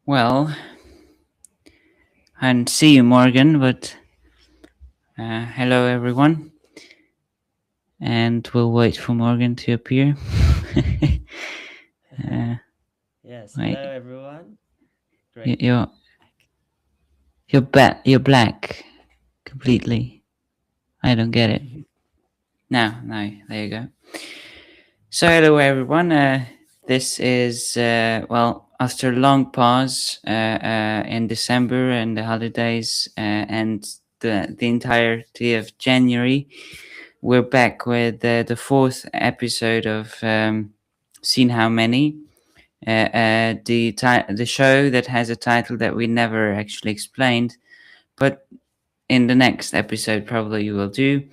Well, I didn't see you, Morgan, but hello, everyone. And we'll wait for Morgan to appear. Yes, wait. hello, everyone. Great. You're black completely. I don't get it. No, there you go. So hello, everyone. This is, after a long pause in December and the holidays and the entirety of January, we're back with the fourth episode of Seen How Many, the show that has a title that we never actually explained, but in the next episode probably you will do.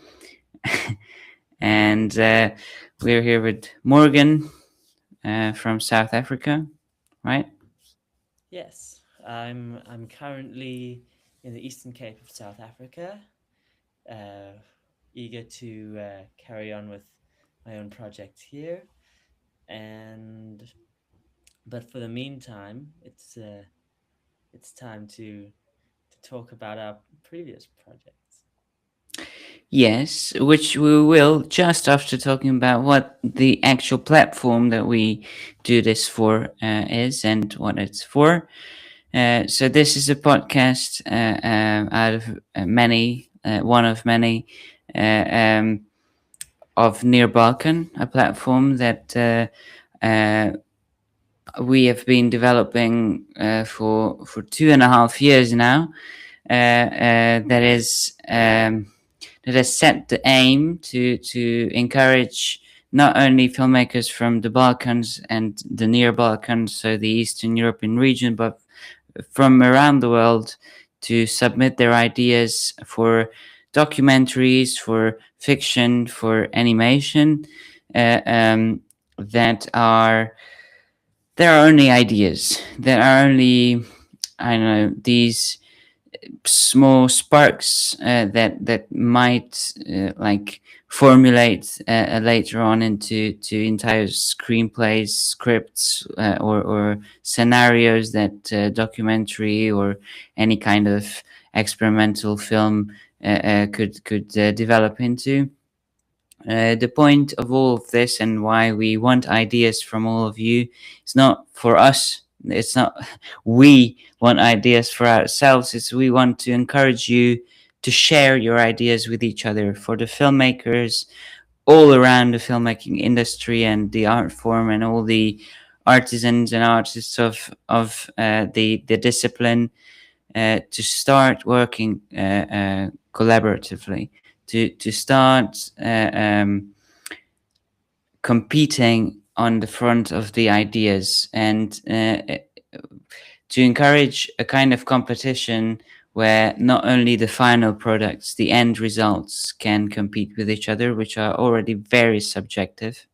And we're here with Morgan from South Africa, right? Yes, I'm currently in the Eastern Cape of South Africa, eager to carry on with my own project here, but for the meantime, it's time to talk about our previous projects. Yes, which we will just after talking about what the actual platform that we do this for is and what it's for. So this is a podcast out of many, one of many, of Near-Balkan, a platform that we have been developing for 2.5 years now. That has set the aim to encourage not only filmmakers from the Balkans and the near Balkans, so the Eastern European region, but from around the world to submit their ideas for documentaries, for fiction, for animation, that are only ideas, that are only, I don't know, these small sparks that might formulate later on into entire screenplays, scripts, or scenarios that documentary or any kind of experimental film could develop into. The point of all of this and why we want ideas from all of you is not for us. It's not we want ideas for ourselves. It's we want to encourage you to share your ideas with each other, for the filmmakers all around the filmmaking industry and the art form and all the artisans and artists of the discipline, to start working collaboratively, to start competing on the front of the ideas, and to encourage a kind of competition where not only the final products, the end results can compete with each other, which are already very subjective.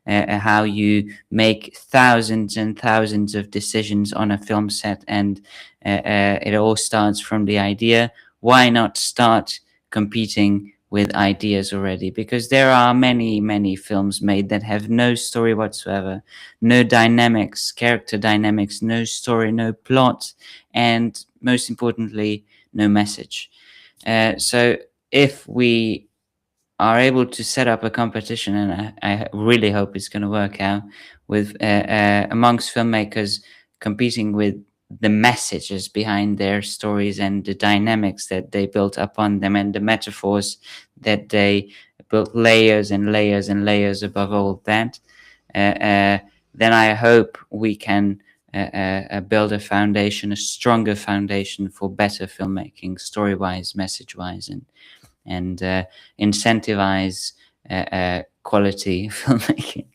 How you make thousands and thousands of decisions on a film set, and it all starts from the idea. Why not start competing with ideas already? Because there are many films made that have no story whatsoever, no dynamics, character dynamics, no story, no plot, and most importantly, no message. So if we are able to set up a competition, and I really hope it's going to work out, with amongst filmmakers competing with the messages behind their stories and the dynamics that they built upon them and the metaphors that they built layers and layers and layers above all that, then I hope we can build a foundation, a stronger foundation for better filmmaking, story-wise, message-wise, and incentivize quality filmmaking,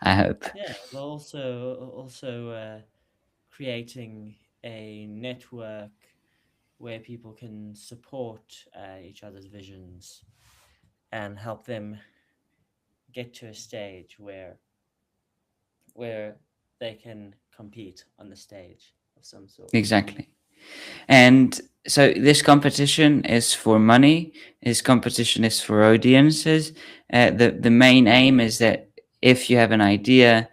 I hope. Yeah, but also creating a network where people can support each other's visions and help them get to a stage where they can compete on the stage of some sort. Exactly. And so this competition is for money. This competition is for audiences. The main aim is that if you have an idea,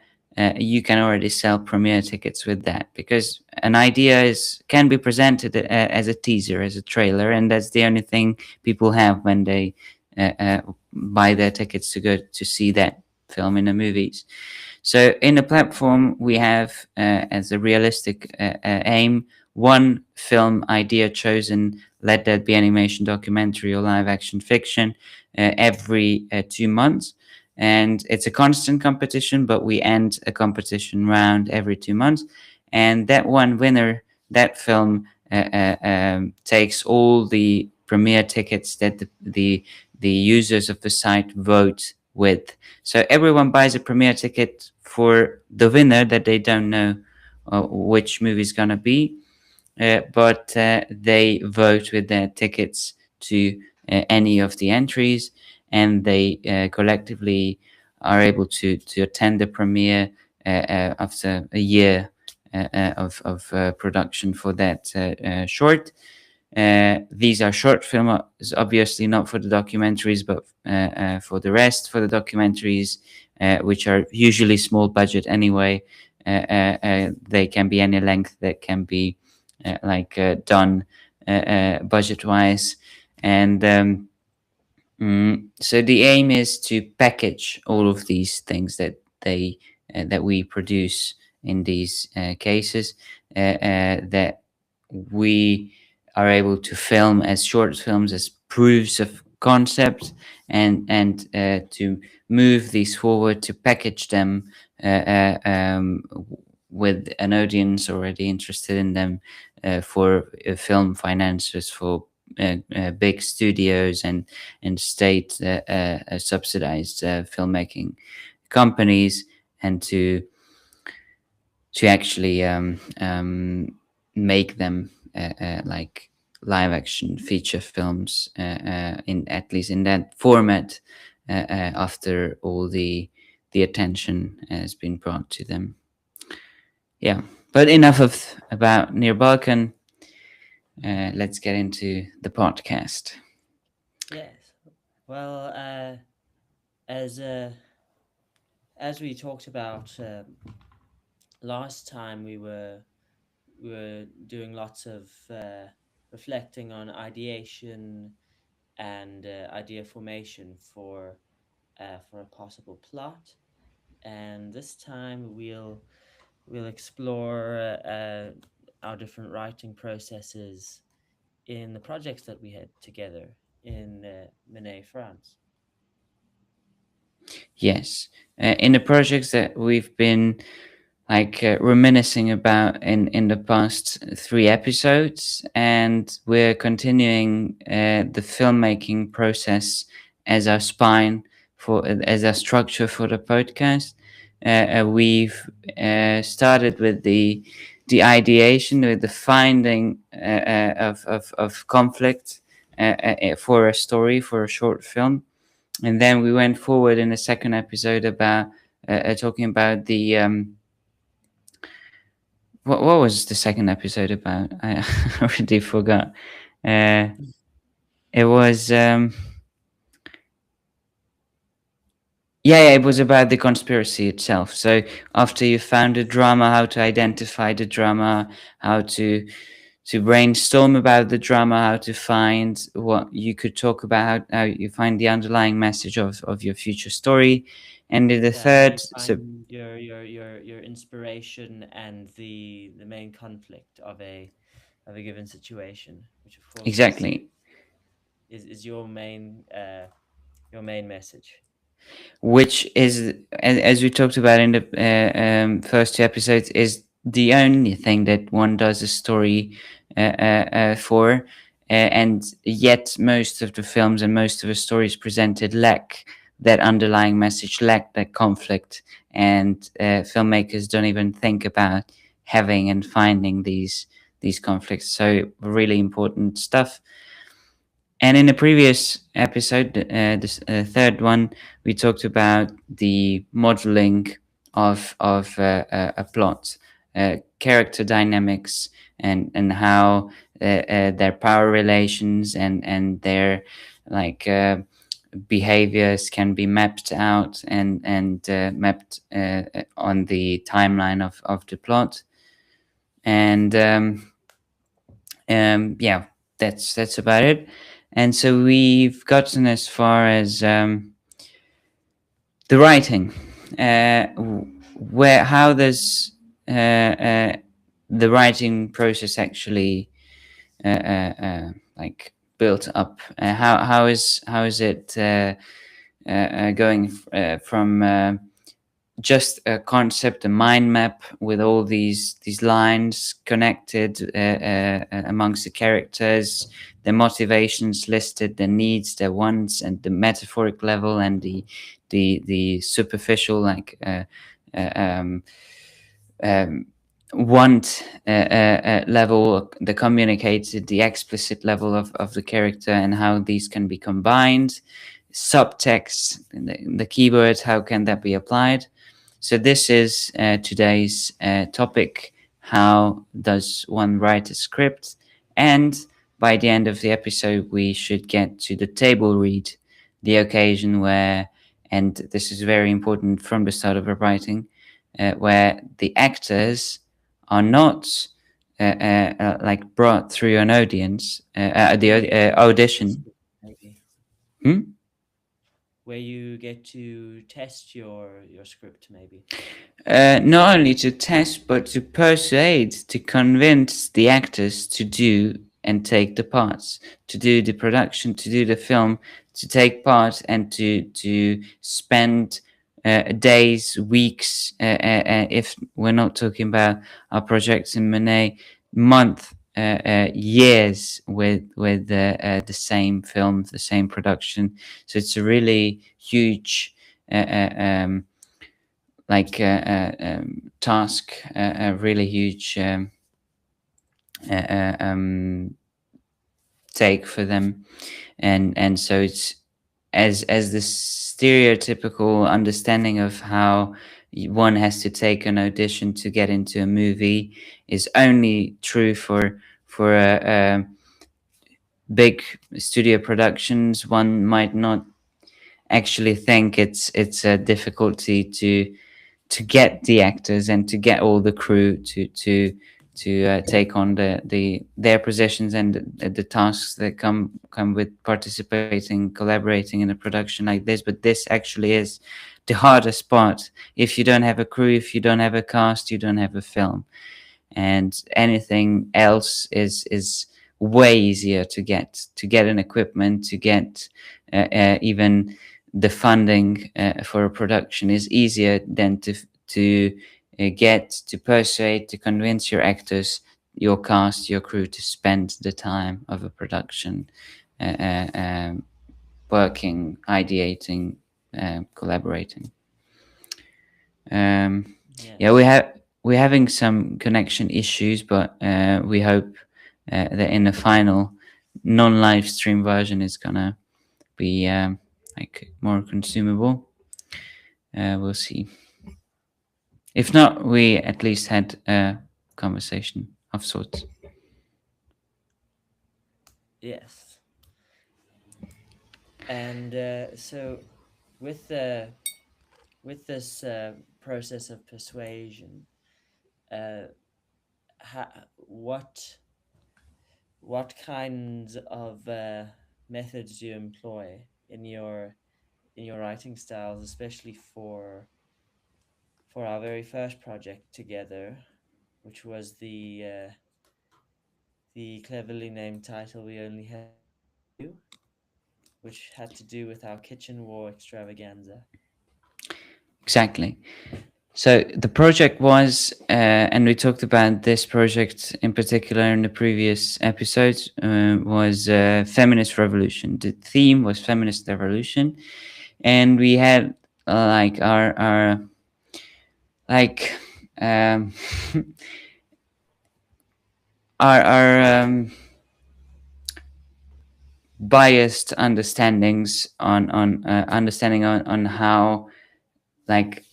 you can already sell premiere tickets with that, because an idea can be presented as a teaser, as a trailer, and that's the only thing people have when they buy their tickets to go to see that film in the movies. So in the platform, we have as a realistic aim, one film idea chosen, let that be animation, documentary, or live action fiction, every 2 months. And it's a constant competition, but we end a competition round every 2 months. And that one winner, that film takes all the premiere tickets that the users of the site vote with. So everyone buys a premiere ticket for the winner that they don't know which movie is going to be, but they vote with their tickets to any of the entries, and they collectively are able to attend the premiere after a year of production for that short. These are short films, obviously not for the documentaries, but for the rest. For the documentaries, which are usually small budget anyway, they can be any length that can be done budget wise. And so the aim is to package all of these things that we produce in these cases, that we are able to film as short films, as proofs of concept, and to move these forward, to package them with an audience already interested in them, for film financiers, for big studios and state subsidized filmmaking companies, and to actually make them like live action feature films, in at least in that format, after all the attention has been brought to them. Yeah, but enough about Near-Balkan. Let's get into the podcast. Yes. Well, as we talked about last time, we were doing lots of reflecting on ideation and idea formation for a possible plot, and this time we'll explore our different writing processes in the projects that we had together in Menet, France. Yes, in the projects that we've been reminiscing about in the past 3 episodes, and we're continuing the filmmaking process as our spine, as our structure for the podcast. We've started with the ideation, with the finding of conflict for a story, for a short film, and then we went forward in the second episode about talking about the what was the second episode about? I already forgot. It was it was about the conspiracy itself. So after you found the drama, how to identify the drama, how to brainstorm about the drama, how to find what you could talk about, how you find the underlying message of your future story. And in the third, your inspiration and the main conflict of a given situation, which of course exactly is your main message, which is, as we talked about in the first 2 episodes, is the only thing that one does a story for, and yet most of the films and most of the stories presented lack that underlying message, lack that conflict, and filmmakers don't even think about having and finding these these conflicts. So really important stuff. And in the previous episode, this third one, we talked about the modeling of a plot, character dynamics, and how their power relations and their like behaviors can be mapped out and mapped on the timeline of the plot. And yeah, that's about it. And so we've gotten as far as the writing. How does the writing process actually like built up? How is it going from just a concept, a mind map with all these lines connected amongst the characters, their motivations listed, their needs, their wants, and the metaphoric level, and the superficial like want level, the communicated, the explicit level of the character, and how these can be combined, subtext, the keywords, how can that be applied? So this is today's topic: how does one write a script? And by the end of the episode, we should get to the table read, the occasion where, and this is very important from the start of a writing, where the actors are not like brought through an audience, the audition. Maybe. Hmm? Where you get to test your script, maybe. Not only to test, but to persuade, to convince the actors to do and take the parts, to do the production, to do the film, to take part, and to spend days, weeks, if we're not talking about our projects in Monet, month, years with the same film, the same production. So it's a really huge task, a really huge take for them, and so it's as the stereotypical understanding of how one has to take an audition to get into a movie is only true for big studio productions. One might not actually think it's a difficulty to get the actors and to get all the crew to take on their positions and the tasks that come with participating, collaborating in a production like this. But this actually is the hardest part. If you don't have a crew, if you don't have a cast, you don't have a film, and anything else is way easier to get an equipment, to get even the funding for a production is easier than to get, to persuade, to convince your actors, your cast, your crew to spend the time of a production working, ideating, collaborating. Yeah, we're having some connection issues, but we hope that in the final non-live stream version is gonna be like more consumable. We'll see. If not, we at least had a conversation of sorts. Yes. And so with this process of persuasion, what kinds of methods do you employ in your writing styles, especially for our very first project together, which was the cleverly named title "We Only Have You," which had to do with our kitchen war extravaganza. Exactly. So the project was, and we talked about this project in particular in the previous episodes, was feminist revolution. The theme was feminist revolution, and we had like our like our biased understandings on how like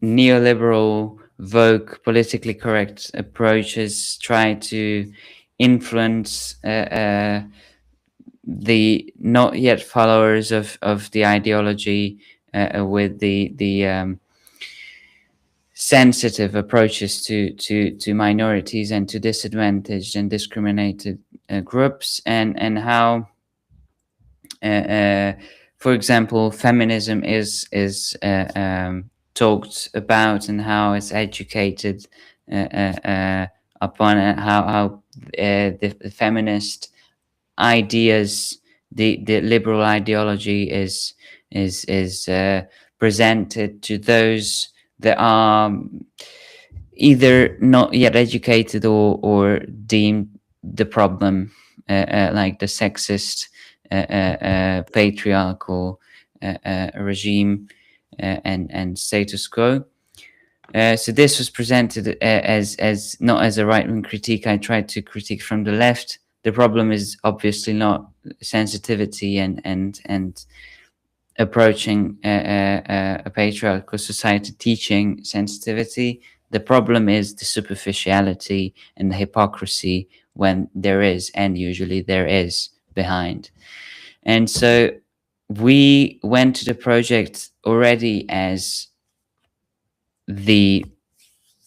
neoliberal vogue politically correct approaches try to influence the not yet followers of the ideology with the sensitive approaches to minorities and to disadvantaged and discriminated groups, and how for example feminism is talked about, and how it's educated upon how the feminist ideas, the liberal ideology is presented to those that are either not yet educated or deemed the problem, like the sexist, patriarchal regime and status quo. So this was presented as not as a right-wing critique. I tried to critique from the left. The problem is obviously not sensitivity and approaching a patriarchal society teaching sensitivity. The problem is the superficiality and the hypocrisy when there is, and usually there is, behind. And so we went to the project already as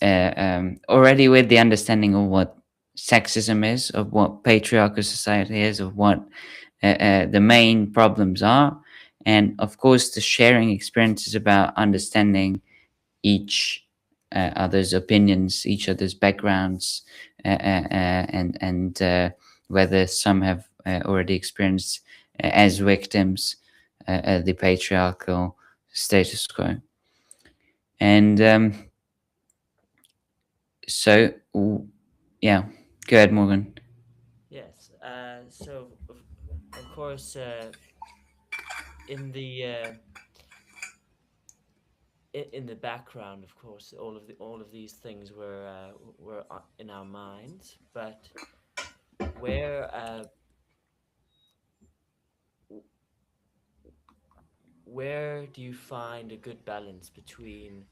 already with the understanding of what sexism is, of what patriarchal society is, of what the main problems are, and of course the sharing experiences about understanding each other's opinions, each other's backgrounds, and whether some have already experienced as victims the patriarchal status quo. And so, yeah, go ahead, Morgan. Yes. So, of course, in the background, of course, all of these things were in our minds, but where do you find a good balance between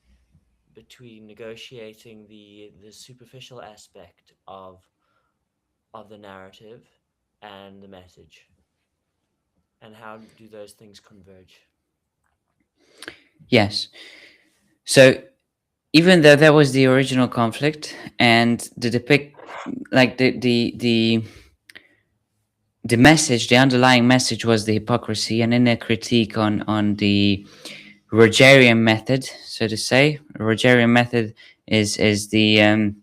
negotiating the superficial aspect of the narrative and the message, and how do those things converge? Yes. So even though that was the original conflict, and the message, the underlying message was the hypocrisy, and in a critique on the Rogerian method, so to say. Rogerian method is the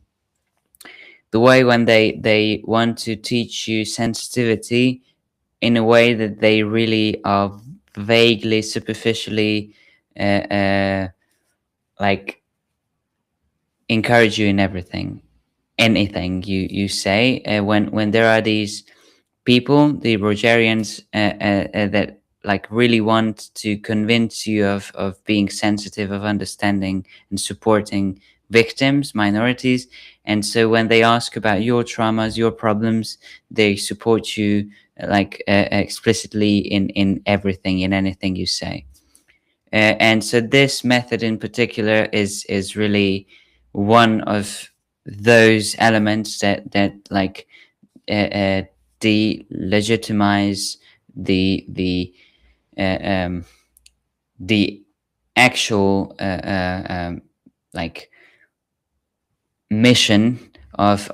way when they want to teach you sensitivity in a way that they really are vaguely, superficially, like encourage you in anything you say. When there are these people, the Rogerians, that like really want to convince you of being sensitive, of understanding and supporting victims, minorities. And so when they ask about your traumas, your problems, they support you explicitly in everything, in anything you say. And so this method in particular is really one of those elements that delegitimize the actual mission of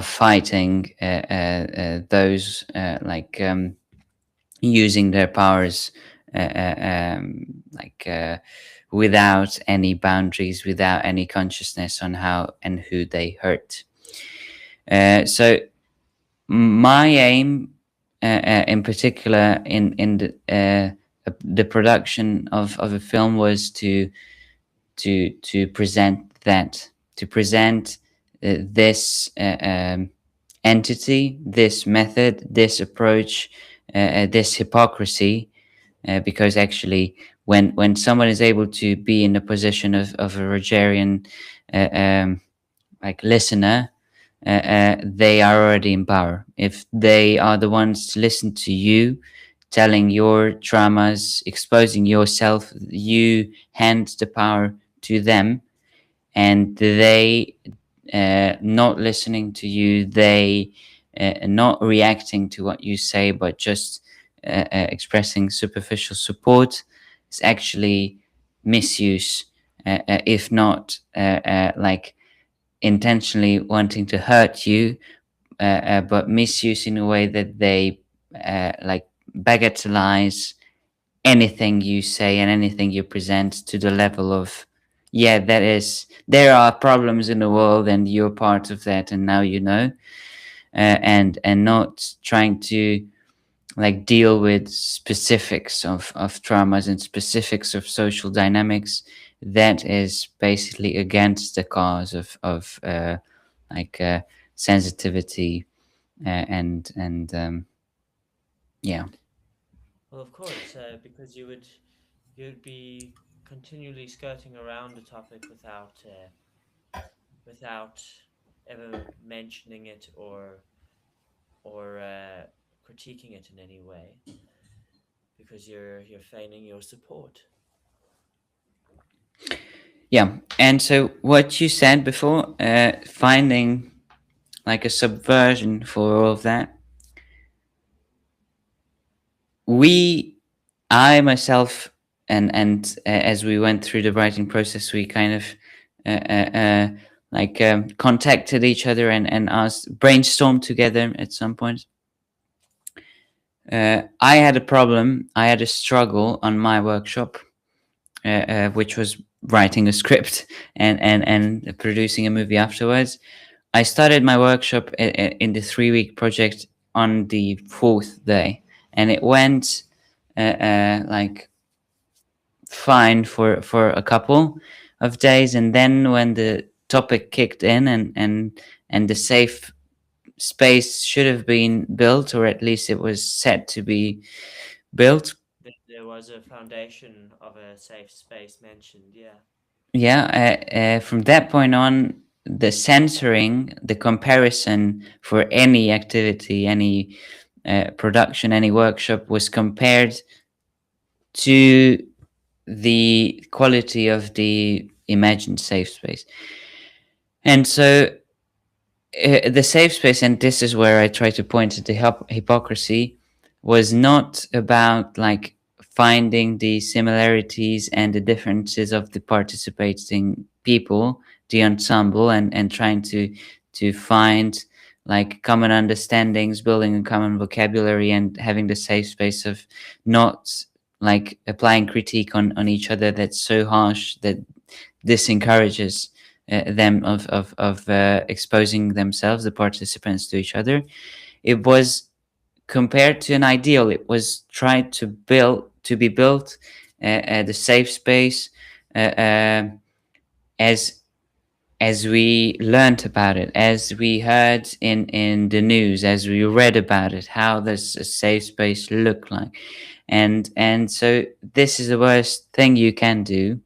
fighting those using their powers without any boundaries, without any consciousness on how and who they hurt. So my aim, in particular, in the production of a film was to present that, to present this entity, this method, this approach, this hypocrisy, because actually, when someone is able to be in the position of a Rogerian listener, they are already in power. If they are the ones to listen to you, telling your traumas, exposing yourself, you hand the power to them, and they not listening to you, they not reacting to what you say, but just expressing superficial support, is actually misuse, if not like intentionally wanting to hurt you, but misuse in a way that they like bagatelize anything you say and anything you present to the level of, yeah, there are problems in the world and you're part of that and now you know, and not trying to like deal with specifics of traumas and specifics of social dynamics. That is basically against the cause of like sensitivity, and yeah. Well, of course, because you'd be continually skirting around the topic without ever mentioning it or critiquing it in any way, because you're feigning your support. Yeah, and so what you said before, finding like a subversion for all of that, I myself, and as we went through the writing process, we kind of contacted each other and asked, brainstormed together at some point. I had a problem, I had a struggle on my workshop, which was writing a script and producing a movie afterwards. I started my workshop in the 3-week project on the 4th day, and it went like fine for a couple of days, and then when the topic kicked in and the safe space should have been built, or at least it was set to be built. There was a foundation of a safe space mentioned, yeah. Yeah, from that point on, the censoring, the comparison for any activity, any production, any workshop was compared to the quality of the imagined safe space. And so the safe space, and this is where I try to point at the hypocrisy, was not about like finding the similarities and the differences of the participating people, the ensemble, and trying to find like common understandings, building a common vocabulary, and having the safe space of not like applying critique on each other that's so harsh that this encourages them of exposing themselves, the participants, to each other. It was compared to an ideal. It was tried to be built the safe space as we learned about it, as we heard in the news, as we read about it, how does a safe space look like. And so this is the worst thing you can do,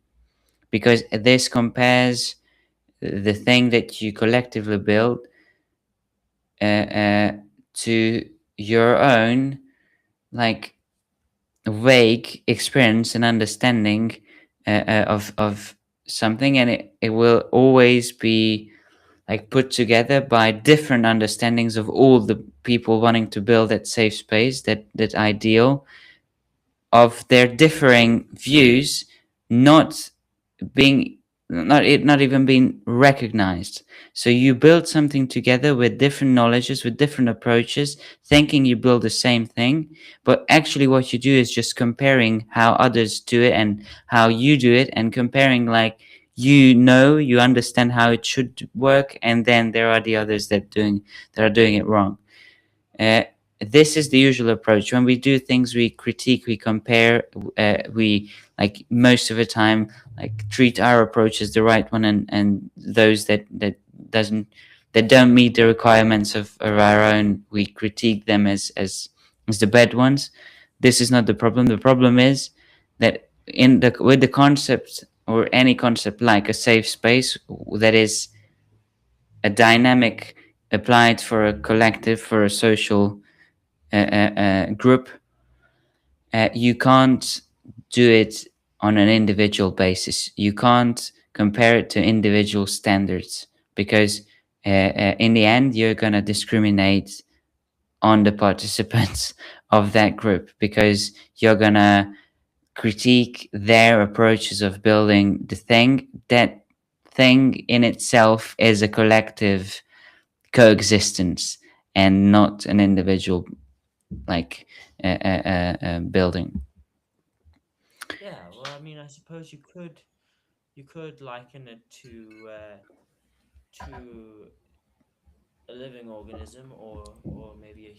because this compares the thing that you collectively build to your own like vague experience and understanding of something, and it will always be like put together by different understandings of all the people wanting to build that safe space, that ideal, of their differing views not even being recognized. So you build something together with different knowledges, with different approaches, thinking you build the same thing, but actually what you do is just comparing how others do it and how you do it, and comparing like you understand how it should work, and then there are the others that are doing it wrong. This is the usual approach. When we do things, we critique, we compare, we like most of the time like treat our approach as the right one, and those that don't meet the requirements of our own, we critique them as the bad ones. This is not the problem. The problem is that with the concept, or any concept like a safe space, that is a dynamic applied for a collective, for a social group, you can't do it on an individual basis. You can't compare it to individual standards, because in the end, you're going to discriminate on the participants of that group, because you're going to critique their approaches of building the thing. That thing in itself is a collective coexistence and not an individual like building. Yeah, well, I mean, I suppose you could liken it to a living organism, or maybe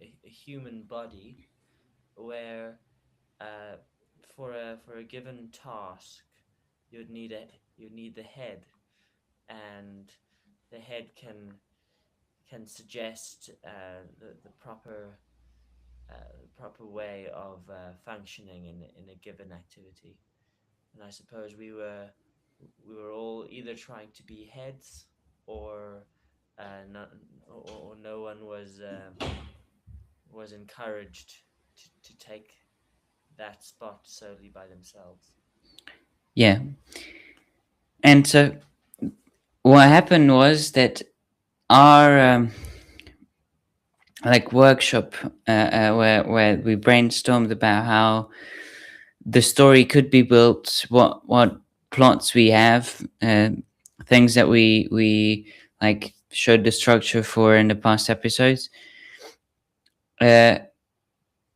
a human body, where for a given task you'd need the head, and the head can suggest the proper way of functioning in a given activity. And I suppose we were all either trying to be heads, or not, or no one was encouraged to take that spot solely by themselves. Yeah. And so what happened was that our like workshop where we brainstormed about how the story could be built, what plots we have, things that we like showed the structure for in the past episodes.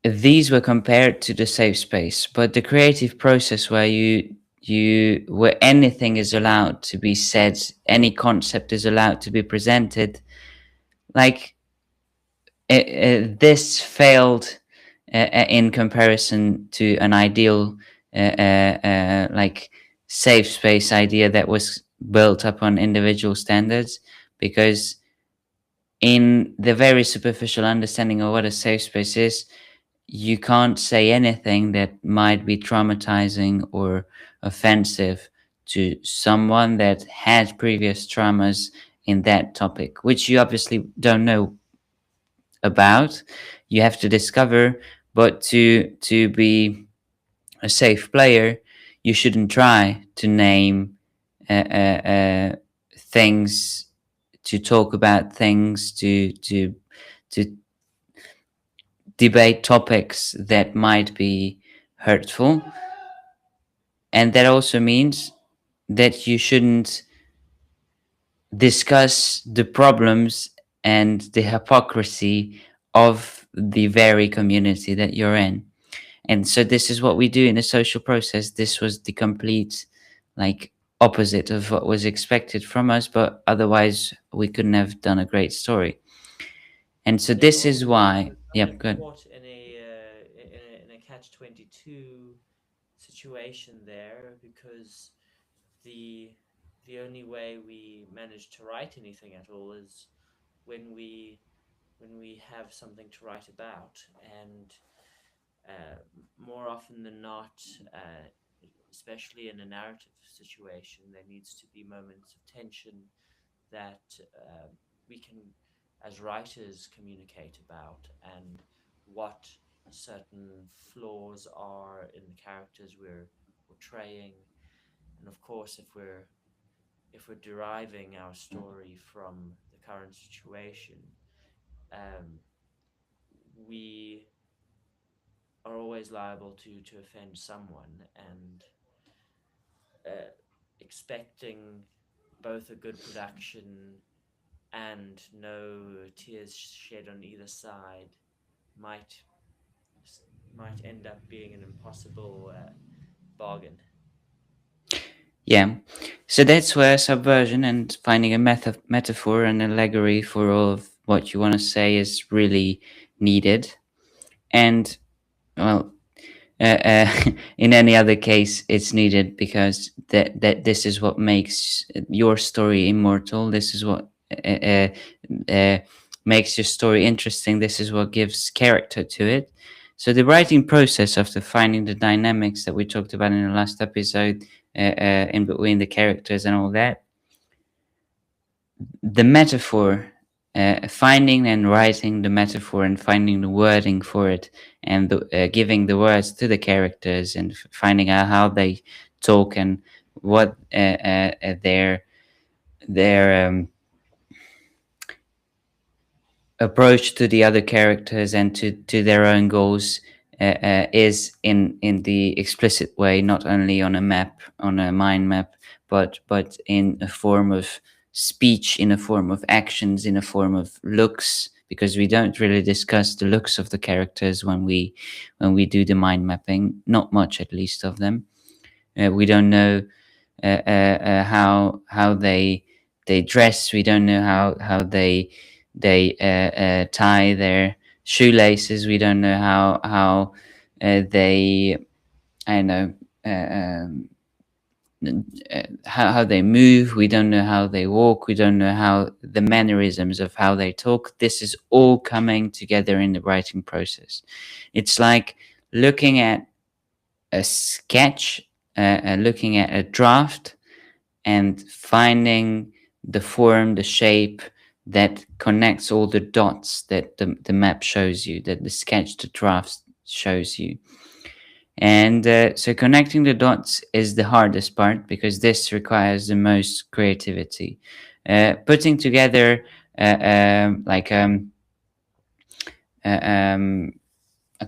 These were compared to the safe space, but the creative process where where anything is allowed to be said, any concept is allowed to be presented, like this failed in comparison to an ideal like safe space idea that was built upon individual standards, because in the very superficial understanding of what a safe space is, you can't say anything that might be traumatizing or offensive to someone that had previous traumas in that topic, which you obviously don't know about. You have to discover, but to be a safe player, you shouldn't try to name things, to talk about things, to debate topics that might be hurtful. And that also means that you shouldn't discuss the problems and the hypocrisy of the very community that you're in. And so this is what we do in the social process. This was the complete like opposite of what was expected from us, but otherwise we couldn't have done a great story. And so this is why, yep, good. Caught in a catch-22 situation there, because the only way we manage to write anything at all is when we have something to write about. And more often than not, especially in a narrative situation, there needs to be moments of tension that we can, as writers, communicate about, and what certain flaws are in the characters we're portraying. And of course, if we're deriving our story from the current situation, we are always liable to offend someone, and expecting both a good production and no tears shed on either side might end up being an impossible bargain. Yeah, so that's where subversion and finding a metaphor and allegory for all of what you want to say is really needed. And well, in any other case, it's needed because that this is what makes your story immortal. This is what makes your story interesting. This is what gives character to it. So the writing process of finding the dynamics that we talked about in the last episode, in between the characters and all that, the metaphor finding and writing the metaphor and finding the wording for it, and giving the words to the characters, and finding out how they talk and what their approach to the other characters and to their own goals is in the explicit way, not only on a map, on a mind map, but in a form of speech, in a form of actions, in a form of looks, because we don't really discuss the looks of the characters when we do the mind mapping, not much at least of them. We don't know how they dress. We don't know how they tie their shoelaces. We don't know how they, I don't know, how they move. We don't know how they walk. We don't know how the mannerisms of how they talk. This is all coming together in the writing process. It's like looking at a sketch, looking at a draft, and finding the form, the shape that connects all the dots that the map shows you, that the sketch, the draft shows you. And so connecting the dots is the hardest part, because this requires the most creativity. Putting together like a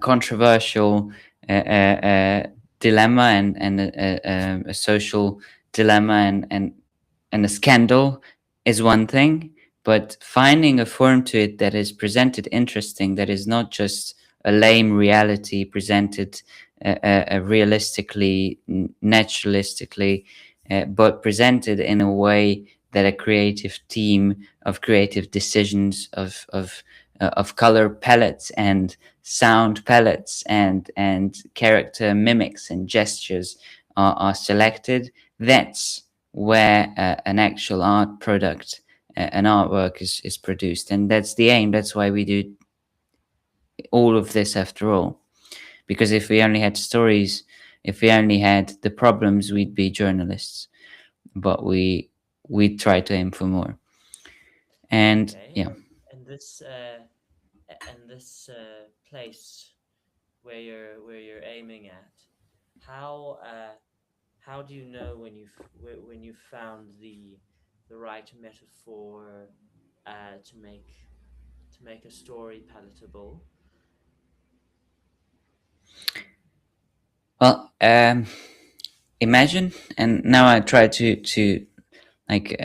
controversial dilemma and a social dilemma and a scandal is one thing, but finding a form to it that is presented interesting, that is not just a lame reality presented realistically, naturalistically, but presented in a way that a creative team of creative decisions of color palettes and sound palettes and character mimics and gestures are selected. That's where an actual art product, an artwork is produced, and that's the aim. That's why we do all of this after all. Because if we only had stories, if we only had the problems, we'd be journalists. But we try to aim for more. And Okay. yeah. And this place where you're aiming at, how do you know when you've found the right metaphor to make a story palatable? Well, imagine, and now I try to like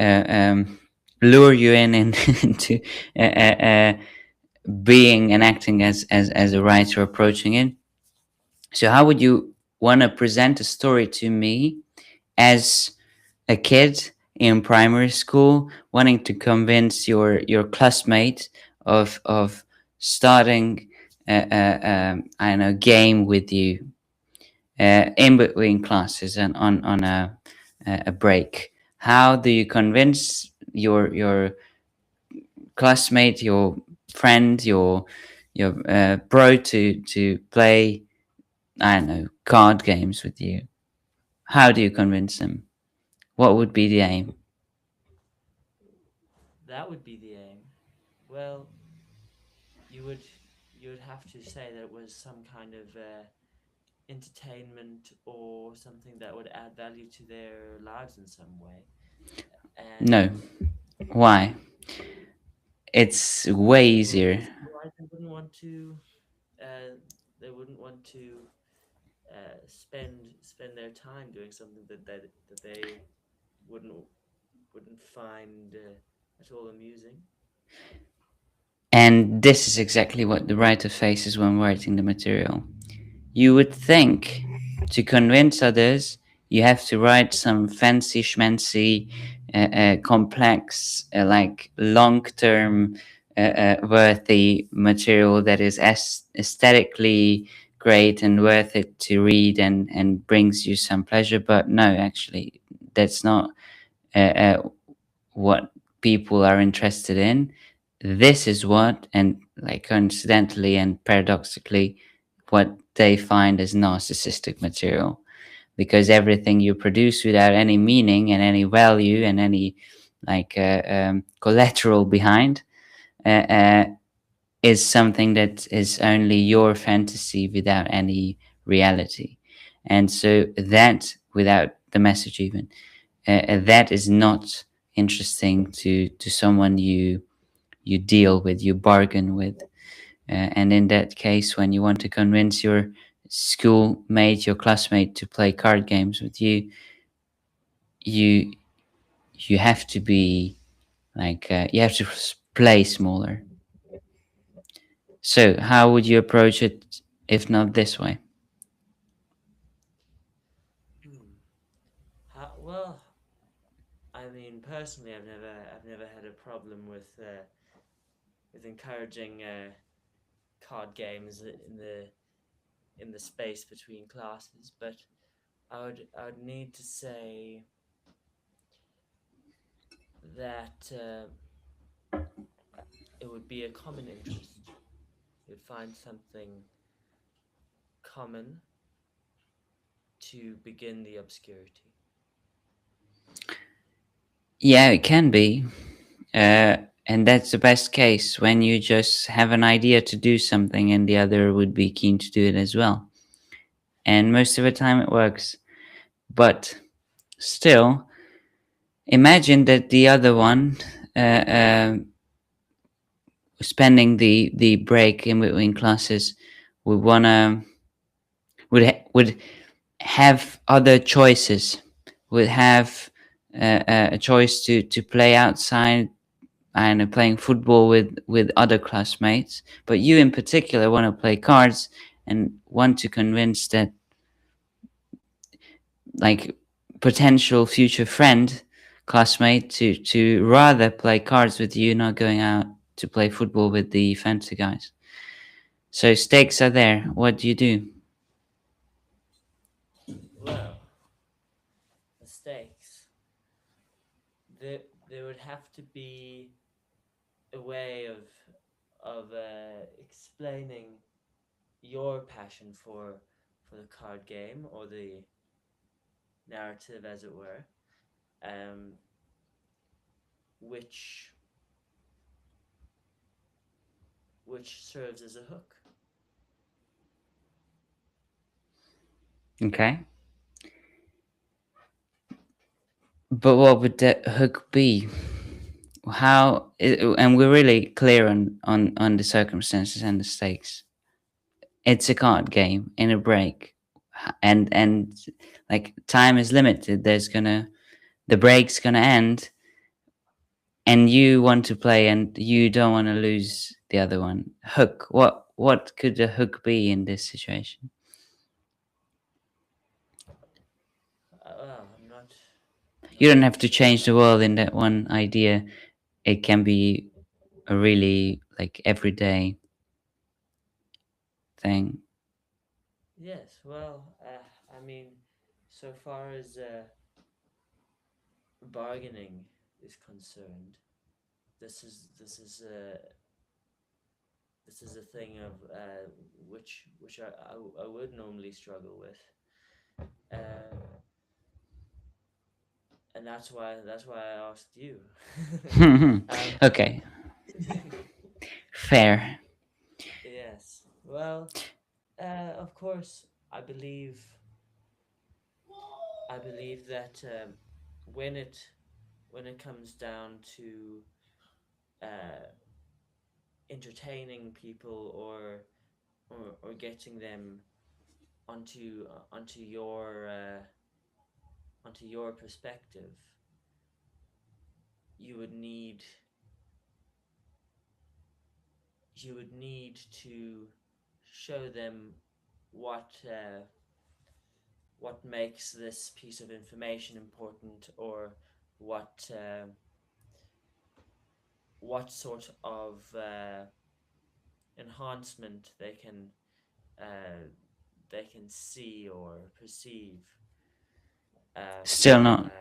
lure you into being and acting as a writer, approaching it. So how would you want to present a story to me as a kid in primary school, wanting to convince your classmate of starting I don't know, game with you in between classes and on a break? How do you convince your classmate, your friend, your bro to play, I don't know, card games with you? How do you convince them? What would be the aim? That would be the aim. Well, you would have to say that it was some kind of entertainment or something that would add value to their lives in some way. And No. Why? It's way easier. they wouldn't want to. They wouldn't want to spend their time doing something that they wouldn't find at all amusing. And this is exactly what the writer faces when writing the material. You would think to convince others, you have to write some fancy schmancy, complex, like long-term, worthy material that is aesthetically great and worth it to read and brings you some pleasure. But no, actually, that's not what people are interested in. This is what, and like coincidentally and paradoxically, what they find as narcissistic material, because everything you produce without any meaning and any value and any like collateral behind, is something that is only your fantasy without any reality. And so that, without the message even, that is not interesting to someone you deal with, you bargain with. And in that case, when you want to convince your schoolmate, your classmate to play card games with you, you have to be like, you have to play smaller. So how would you approach it if not this way? Well, I mean, personally, I've never had a problem with encouraging card games in the space between classes, but I would need to say that it would be a common interest. You'd find something common to begin the obscurity. Yeah, it can be. And that's the best case, when you just have an idea to do something and the other would be keen to do it as well. And most of the time it works. But still, imagine that the other one, spending the break in between classes, would have other choices, would have a choice to play outside and playing football with other classmates, but you in particular want to play cards and want to convince that, like, potential future friend, classmate, to rather play cards with you, not going out to play football with the fancy guys. So stakes are there. What do you do? Well, the stakes. There would have to be a way of explaining your passion for the card game, or the narrative, as it were, which serves as a hook. Okay. But what would that hook be? How? And we're really clear on the circumstances and the stakes. It's a card game in a break, and like, time is limited. The break's gonna end, and you want to play, and you don't want to lose the other one. Hook. What could the hook be in this situation? Well, I'm not. You don't have to change the world in that one idea. It can be a really, like, everyday thing. Yes. Well, I mean, so far as bargaining is concerned, this is a thing of which I would normally struggle with, and that's why I asked you. Okay, fair. Yes. Well, of course, I believe that when it comes down to entertaining people, or getting them onto your perspective, you would need to show them what makes this piece of information important, or what sort of enhancement they can see or perceive. Still not.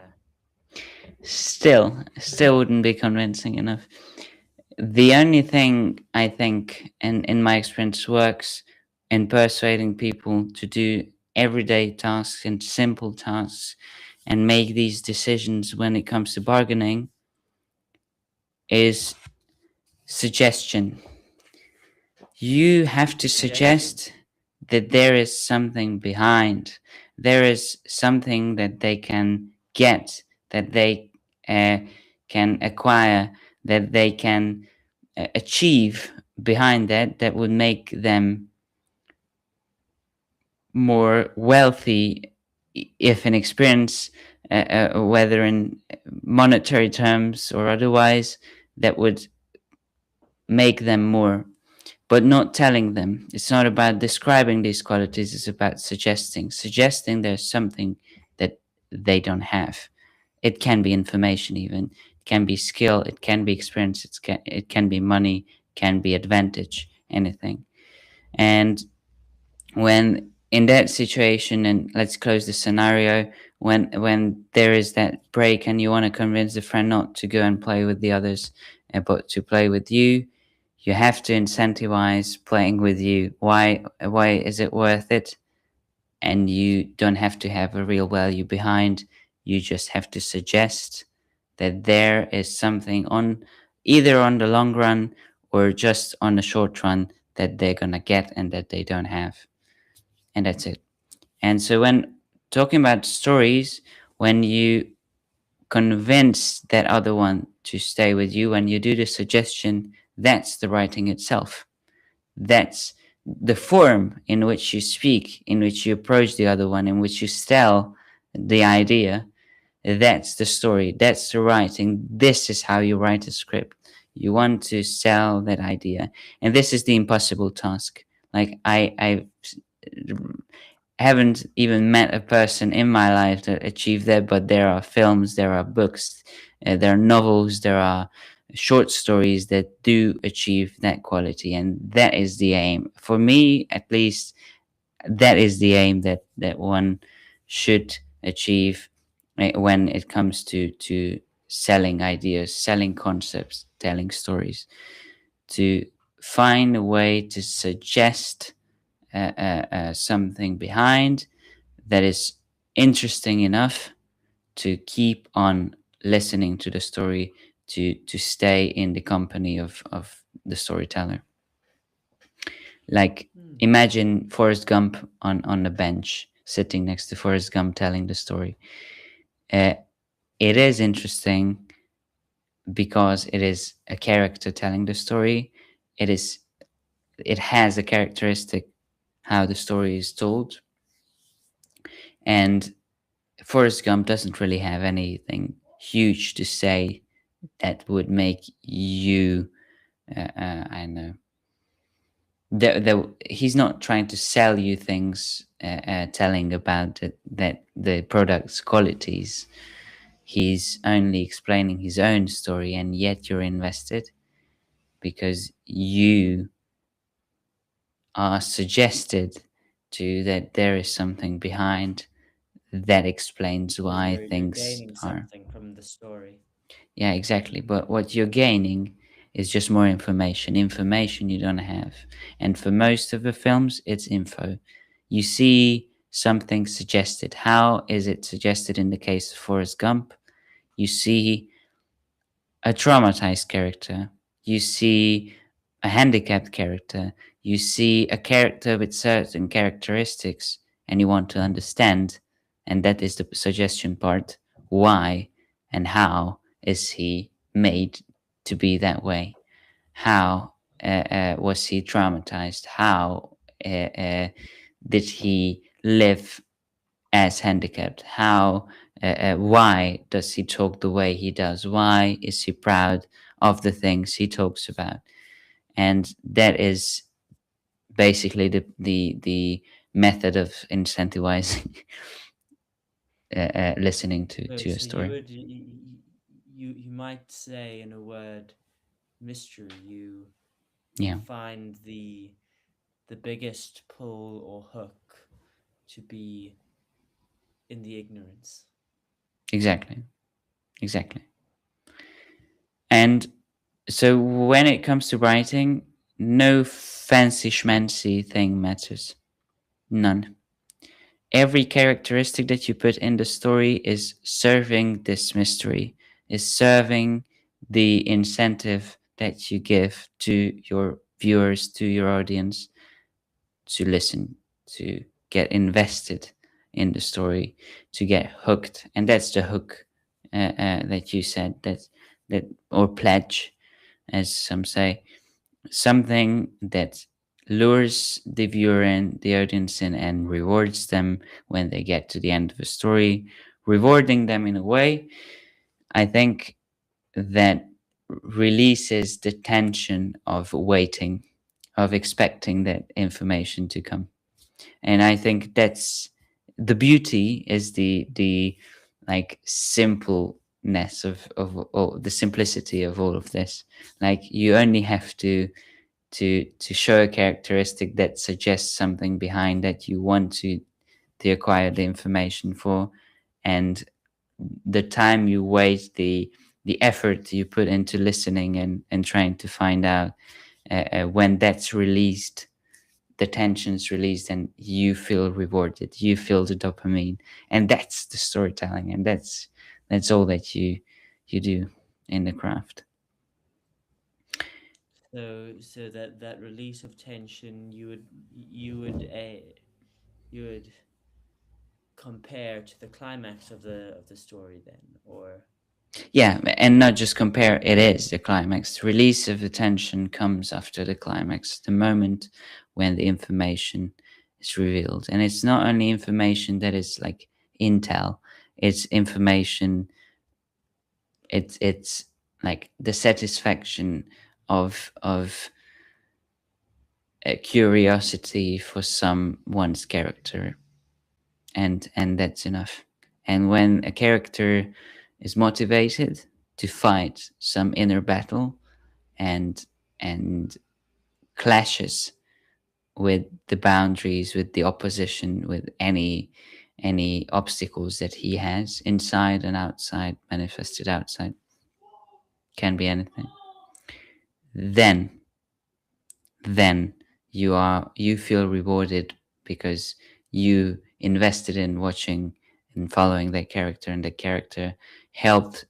Still wouldn't be convincing enough. The only thing I think, in my experience, works in persuading people to do everyday tasks and simple tasks and make these decisions when it comes to bargaining is Suggestion. You have to suggest that there is something behind. There is something that they can get, that they can acquire, that they can achieve behind that would make them more wealthy, if in experience, whether in monetary terms or otherwise, that would make them more, but not telling them. It's not about describing these qualities, it's about suggesting there's something that they don't have. It can be information, even it can be skill, it can be experience, it can be money, can be advantage, anything. And when in that situation, and let's close the scenario, when there is that break and you want to convince the friend not to go and play with the others, but to play with you, you have to incentivize playing with you. Why is it worth it? And you don't have to have a real value behind. You just have to suggest that there is something on either on the long run or just on the short run that they're gonna get and that they don't have. And that's it. And so when talking about stories, when you convince that other one to stay with you, when you do the suggestion, that's the writing itself. That's the form in which you speak, in which you approach the other one, in which you sell the idea. That's the story. That's the writing. This is how you write a script. You want to sell that idea. And this is the impossible task. Like I haven't even met a person in my life that achieved that, but there are films, there are books, there are novels, there are short stories that do achieve that quality, and that is the aim. For me, at least, that is the aim that one should achieve when it comes to selling ideas, selling concepts, telling stories, to find a way to suggest something behind that is interesting enough to keep on listening to the story, to stay in the company of the storyteller. Like imagine Forrest Gump on the bench, sitting next to Forrest Gump telling the story. It is interesting because it is a character telling the story. It has a characteristic how the story is told. And Forrest Gump doesn't really have anything huge to say that would make you, I know, he's not trying to sell you things, telling about that the product's qualities. He's only explaining his own story, and yet you're invested because you are suggested to that there is something behind that explains why things you're gaining are something from the story. Yeah, exactly. But what you're gaining is just more information you don't have. And for most of the films, it's info. You see something suggested. How is it suggested in the case of Forrest Gump? You see a traumatized character. You see a handicapped character. You see a character with certain characteristics, and you want to understand. And that is the suggestion part. Why and how is he made to be that way? How was he traumatized? How did he live as handicapped? How why does he talk the way he does? Why is he proud of the things he talks about? And that is basically the method of incentivizing listening to a story. You might say, in a word, mystery, you Yeah, find the biggest pull or hook to be in the ignorance. exactly. And so when it comes to writing, no fancy schmancy thing matters. None. Every characteristic that you put in the story is serving this mystery, is serving the incentive that you give to your viewers, to your audience, to listen, to get invested in the story, to get hooked. And that's the hook that you said, that or pledge, as some say, something that lures the viewer in, the audience in, and rewards them when they get to the end of a story, rewarding them in a way, I think, that releases the tension of waiting, of expecting that information to come. And I think that's the beauty, is the like simpleness of the simplicity of all of this. Like, you only have to show a characteristic that suggests something behind that you want to acquire the information for, and the time you waste, the effort you put into listening and trying to find out, when that's released, the tension's released, and you feel rewarded, you feel the dopamine, and that's the storytelling, and that's all that you do in the craft. So that release of tension, you would compare to the climax of the story then, or? Yeah, and not just compare, it is the climax. Release of the tension comes after the climax, the moment when the information is revealed. And it's not only information that is like intel, it's information, it's like the satisfaction of a curiosity for someone's character, and that's enough. And when a character is motivated to fight some inner battle and clashes with the boundaries, with the opposition, with any obstacles that he has inside and outside, manifested outside, can be anything, then you feel rewarded, because you invested in watching and following that character, and the character helped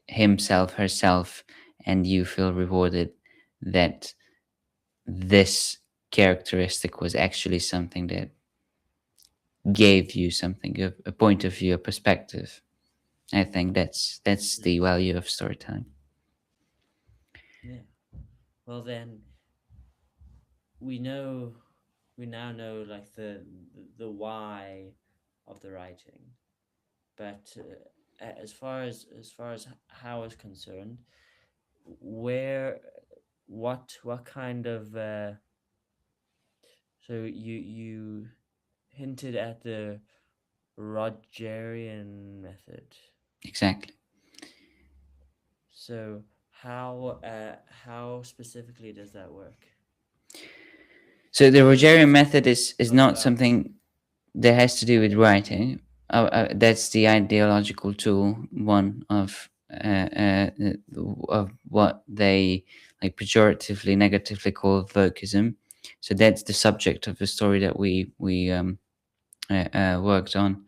himself, herself, and you feel rewarded that this characteristic was actually something that gave you something, a point of view, a perspective. I think that's the value of storytelling. Yeah. Well, then we now know like the why of the writing, but as far as how is concerned, what kind of so you hinted at the Rogerian method. Exactly. So how specifically does that work? So the Rogerian method is not something that has to do with writing. That's the ideological tool, one of what they like pejoratively, negatively call vocism. So that's the subject of the story that we worked on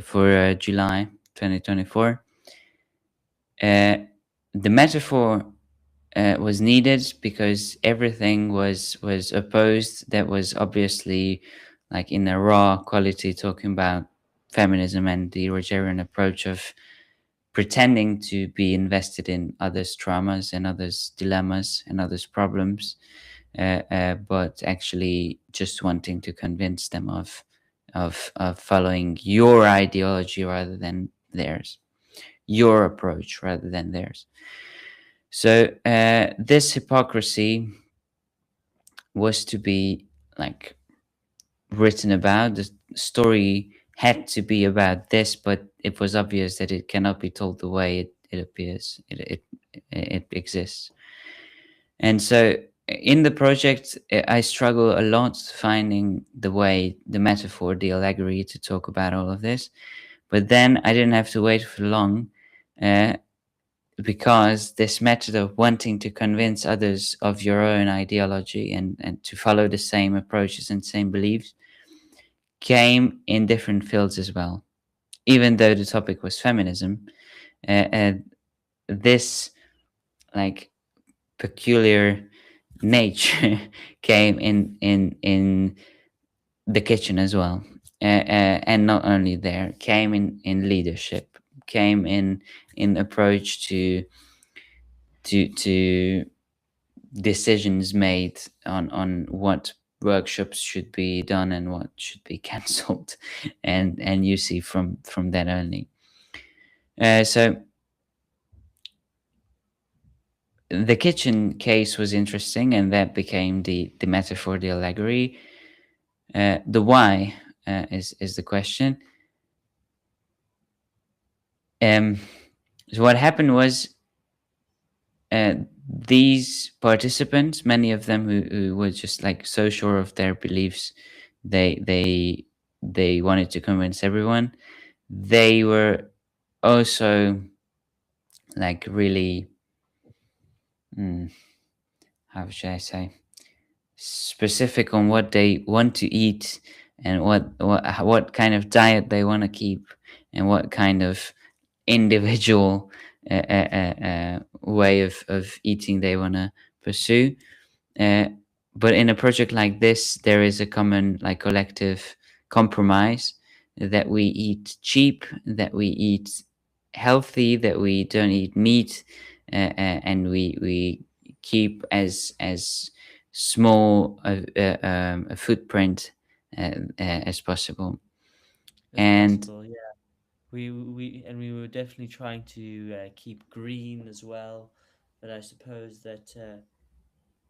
for July 2024. The metaphor was needed because everything was opposed. That was obviously like in a raw quality, talking about feminism and the Rogerian approach of pretending to be invested in others' traumas and others' dilemmas and others' problems, but actually just wanting to convince them of following your ideology rather than theirs, your approach rather than theirs. So this hypocrisy was to be like written about. The story had to be about this, but it was obvious that it cannot be told the way it appears, it exists. And so in the project, I struggle a lot finding the way, the metaphor, the allegory to talk about all of this. But then I didn't have to wait for long, because this method of wanting to convince others of your own ideology and to follow the same approaches and same beliefs came in different fields as well. Even though the topic was feminism, this like peculiar nature came in the kitchen as well, and not only there, came in leadership, came in approach to decisions made on what workshops should be done and what should be cancelled, and you see from that only. So the kitchen case was interesting, and that became the metaphor, the allegory. The why is the question. So what happened was, these participants, many of them who were just like so sure of their beliefs, they wanted to convince everyone. They were also like really, how should I say, specific on what they want to eat and what kind of diet they want to keep and what kind of individual way of eating they want to pursue. But in a project like this, there is a common, like, collective compromise that we eat cheap, that we eat healthy, that we don't eat meat, and we keep as small a footprint as possible. Yeah. We were definitely trying to keep green as well, but I suppose that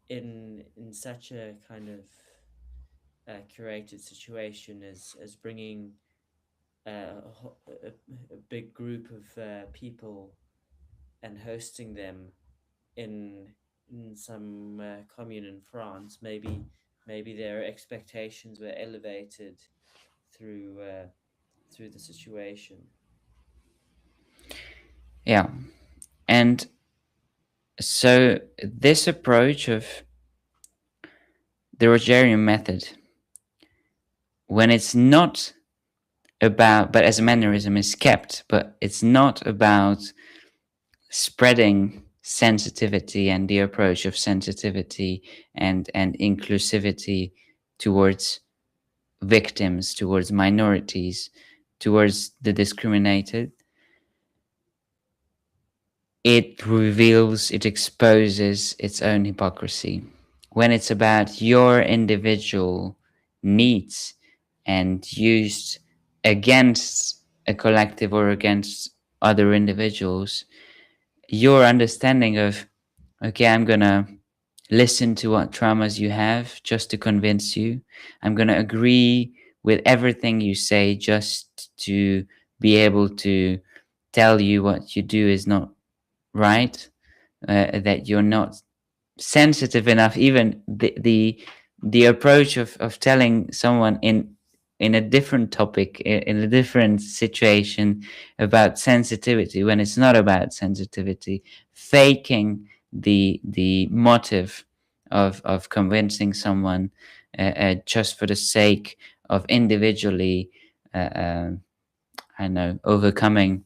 in such a kind of curated situation as bringing a big group of people and hosting them in some commune in France, maybe their expectations were elevated through the situation. Yeah. And so this approach of the Rogerian method, when it's not about, but as a mannerism is kept, but it's not about spreading sensitivity and the approach of sensitivity and inclusivity towards victims, towards minorities, towards the discriminated. It reveals, it exposes its own hypocrisy. When it's about your individual needs and used against a collective or against other individuals, your understanding of, okay, I'm gonna listen to what traumas you have just to convince you. I'm gonna agree with everything you say just to be able to tell you what you do is not right, that you're not sensitive enough. Even the approach of telling someone in a different topic, in a different situation, about sensitivity when it's not about sensitivity, faking the motive of convincing someone just for the sake of individually I know, overcoming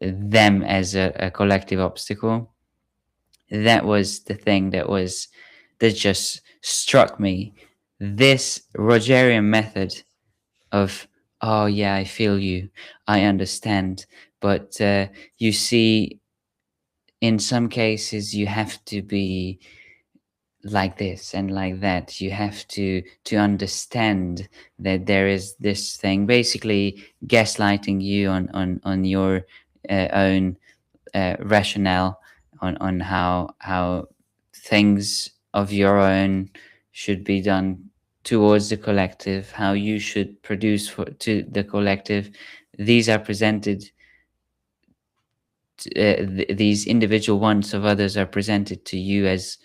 them as a collective obstacle. That was the thing that just struck me. This Rogerian method of, oh yeah, I feel you, I understand, but you see, in some cases you have to be like this and like that. You have to understand that there is this thing, basically gaslighting you on your own rationale, on how things of your own should be done towards the collective, how you should produce to the collective. These are presented, these individual wants of others are presented to you as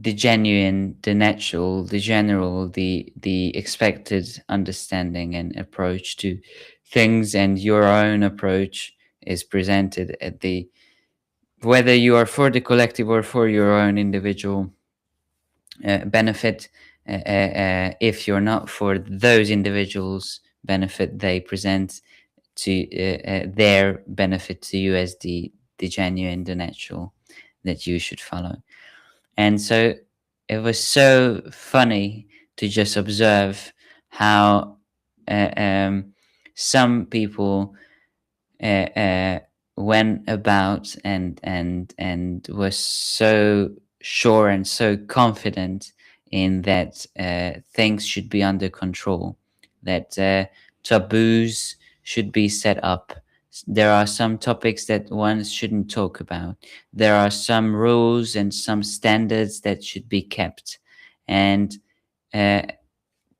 the genuine, the natural, the general, the expected understanding and approach to things, and your own approach is presented at the, whether you are for the collective or for your own individual benefit. If you're not for those individuals' benefit, they present to their benefit to you as the genuine, the natural that you should follow. And so it was so funny to just observe how some people went about and were so sure and so confident in that things should be under control, that taboos should be set up. There are some topics that one shouldn't talk about. There are some rules and some standards that should be kept. And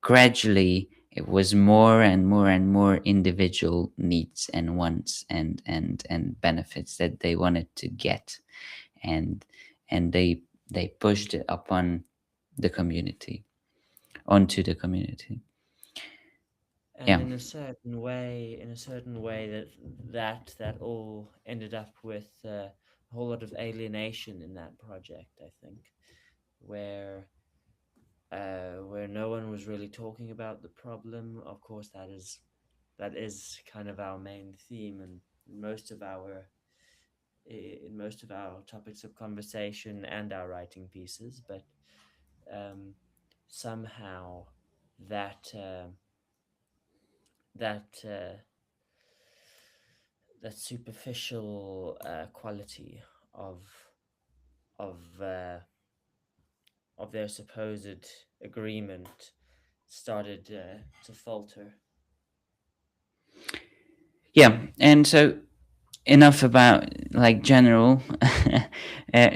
gradually, it was more and more and more individual needs and wants and benefits that they wanted to get. And they pushed it upon the community, onto the community. And Yeah. in a certain way, that all ended up with a whole lot of alienation in that project, I think, where no one was really talking about the problem. Of course, that is kind of our main theme, and most of our in most of our topics of conversation and our writing pieces. But somehow that that that superficial quality of of uh, of their supposed agreement started to falter. Yeah. And so enough about like general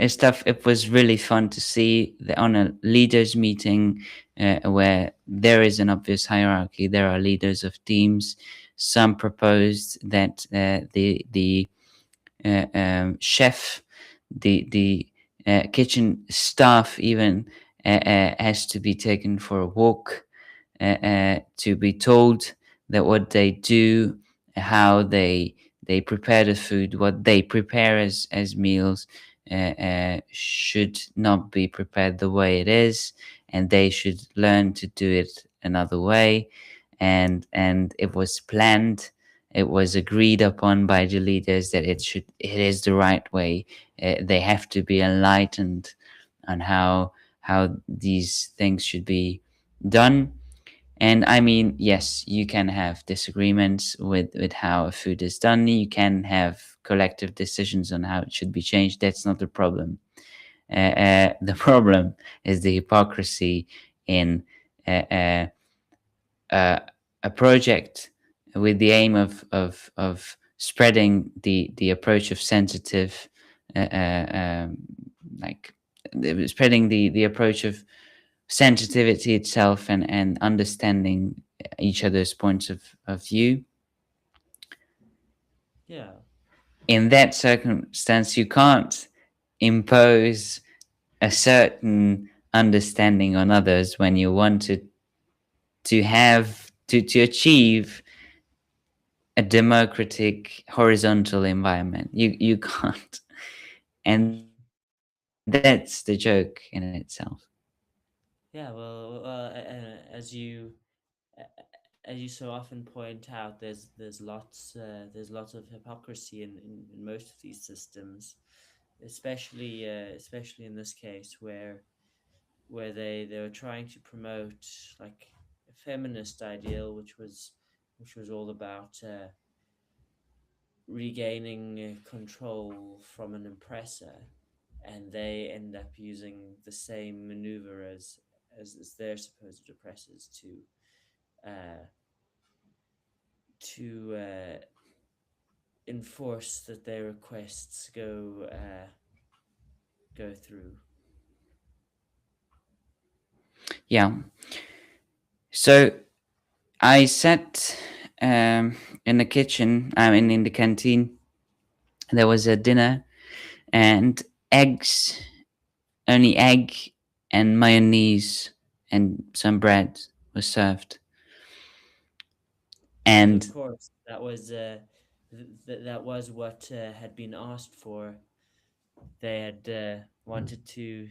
stuff. It was really fun to see that on a leaders meeting where there is an obvious hierarchy. There are leaders of teams. Some proposed that the chef, the kitchen staff even has to be taken for a walk, to be told that what they do, how they prepare the food, what they prepare as meals should not be prepared the way it is, and they should learn to do it another way. And it was planned, it was agreed upon by the leaders that it is the right way. They have to be enlightened on how these things should be done. And I mean, yes, you can have disagreements with how a food is done. You can have collective decisions on how it should be changed. That's not the problem. The problem is the hypocrisy in uh, a project with the aim of spreading the approach of sensitive, like spreading the approach of sensitivity itself and understanding each other's points of view. Yeah. In that circumstance, you can't impose a certain understanding on others when you want to have to achieve a democratic horizontal environment. You can't. And that's the joke in itself. Yeah, well, as you so often point out, there's lots of hypocrisy in most of these systems, especially in this case where they were trying to promote like a feminist ideal, which was all about regaining control from an oppressor, and they end up using the same maneuver as their supposed oppressors uh, to enforce that their requests go through. Yeah. So I sat in the kitchen. I mean, in the canteen. There was a dinner, and eggs, only egg and mayonnaise and some bread was served. And And of course, that was what had been asked for. They had wanted to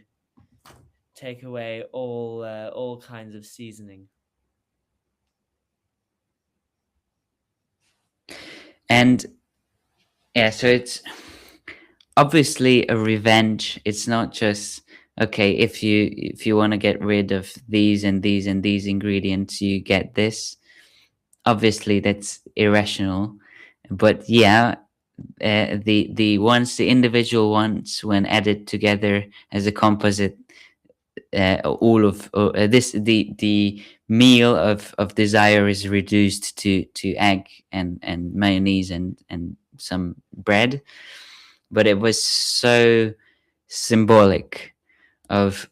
take away all kinds of seasoning. And yeah, so it's obviously a revenge. It's not just okay, if you want to get rid of these and these and these ingredients, you get this. Obviously that's irrational, but yeah, the ones, the individual ones, when added together as a composite, all of this, the meal of desire is reduced to egg and mayonnaise and some bread. But it was so symbolic of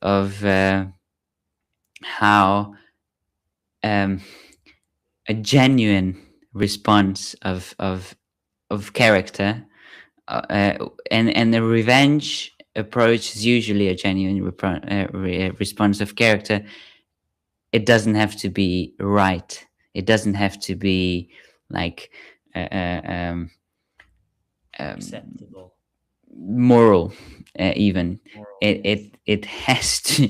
how a genuine response of character, and the revenge approach is usually a genuine response of character. It doesn't have to be right. It doesn't have to be like acceptable, moral, even. moral. It has to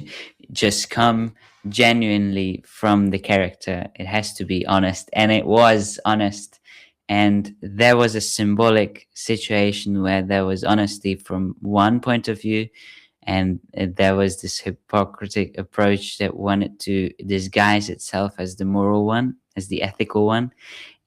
just come genuinely from the character. It has to be honest, and it was honest. And there was a symbolic situation where there was honesty from one point of view, and there was this hypocritic approach that wanted to disguise itself as the moral one, as the ethical one,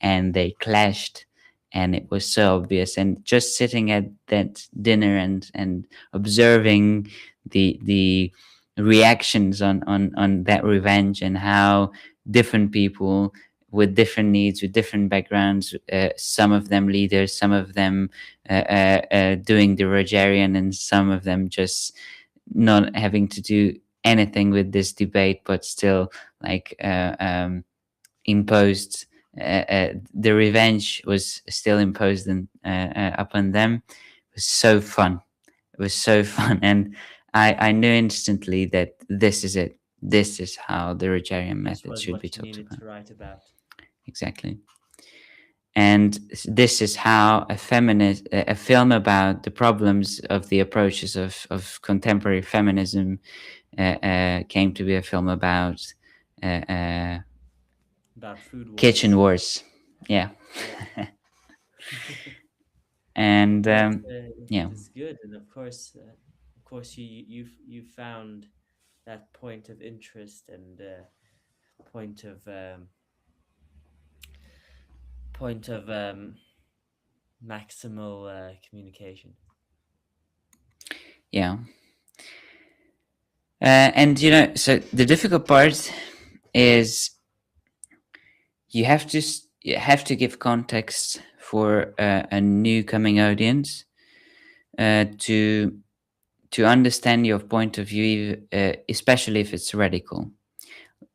and they clashed, and it was so obvious. And just sitting at that dinner and observing the reactions on that revenge, and how different people with different needs, with different backgrounds, some of them leaders, some of them doing the Rogerian, and some of them just not having to do anything with this debate, but still like imposed. The revenge was still imposed upon them. It was so fun. It was so fun, and I knew instantly that this is it. This is how the Rogerian This method was should be what you talked needed about. to write about. Exactly. And this is how a film about the problems of the approaches of contemporary feminism came to be a film about Food wars. kitchen wars. Yeah. And yeah, It's good, and of course, you found that point of interest and point of maximal communication. yeah. And so the difficult part is you have to give context for a new coming audience to understand your point of view, especially if it's radical.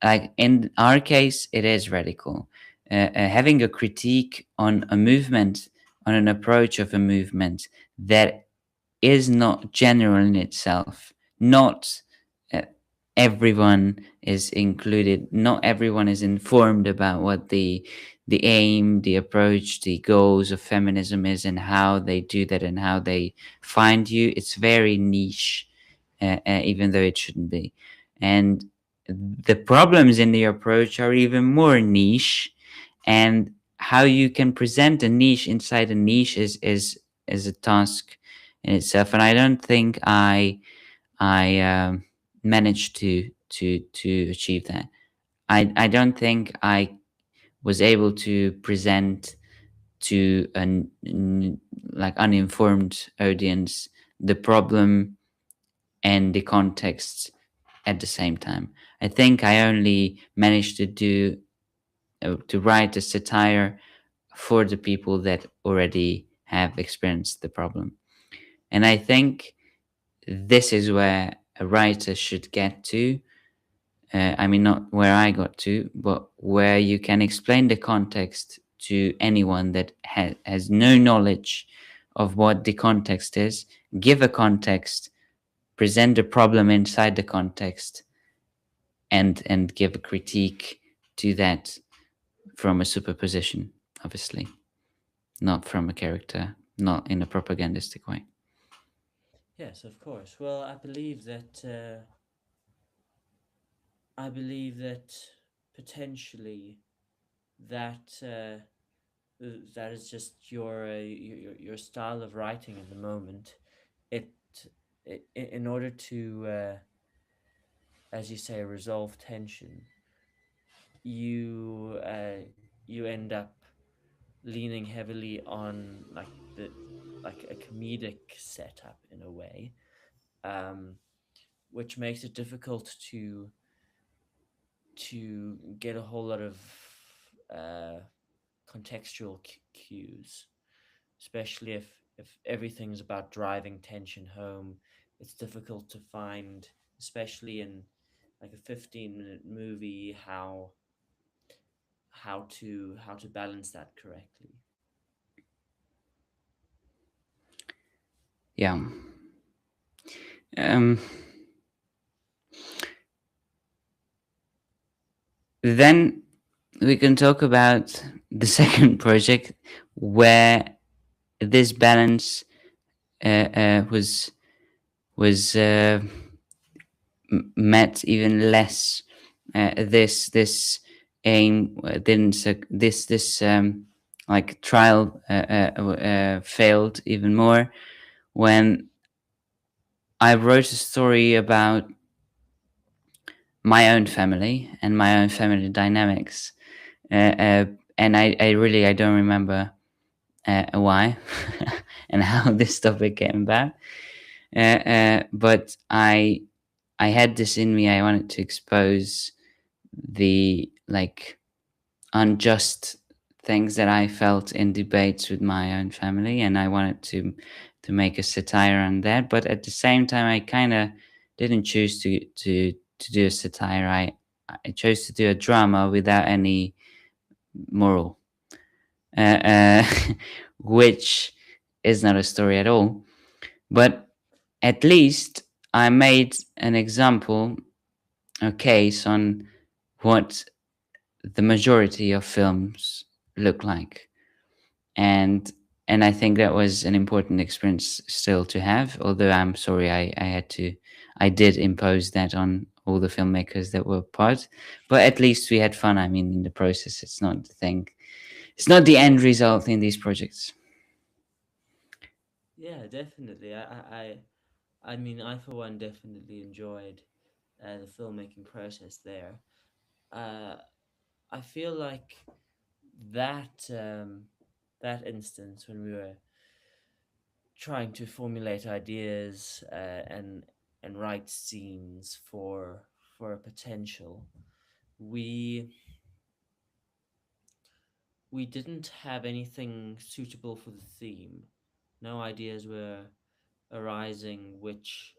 Like in our case, it is radical. Having a critique on a movement, on an approach of a movement that is not general in itself. Not everyone is included. Not everyone is informed about what the aim, the approach, the goals of feminism is, and how they do that, and how they find you. It's very niche, even though it shouldn't be. And the problems in the approach are even more niche, and how you can present a niche inside a niche is a task in itself. And I don't think I managed to achieve that. I don't think I was able to present to an like uninformed audience the problem and the context at the same time. I think I only managed to write a satire for the people that already have experienced the problem. And I think this is where a writer should get to. I mean, not where I got to, but where you can explain the context to anyone that has no knowledge of what the context is, give a context, present the problem inside the context, and give a critique to that from a superposition, obviously, not from a character, not in a propagandistic way. Yes, of course. Well, I believe that potentially that that is just your style of writing at the moment. It, in order to, as you say, resolve tension, you you end up leaning heavily on like a comedic setup in a way, um, which makes it difficult to get a whole lot of uh, contextual cues, especially if everything's about driving tension home. It's difficult to find, especially in like a 15-minute movie, how to balance that correctly. Yeah. Then we can talk about the second project where this balance was met even less. This aim this like trial failed even more when I wrote a story about my own family and my own family dynamics, and I don't remember why and how this topic came about, but I had this in me. I wanted to expose the like unjust things that I felt in debates with my own family, and I wanted to make a satire on that. But at the same time, I kind of didn't choose to do a satire. I chose to do a drama without any moral, which is not a story at all. But at least I made an example, a case on what the majority of films look like, and I think that was an important experience still to have. Although I'm sorry, I did impose that on all the filmmakers that were part, but at least we had fun. I mean, in the process, it's not the thing. It's not the end result in these projects. Yeah, definitely. I mean, I for one definitely enjoyed the filmmaking process there. Uh, I feel like that that instance when we were trying to formulate ideas and write scenes for a potential, we we didn't have anything suitable for the theme. No ideas were arising which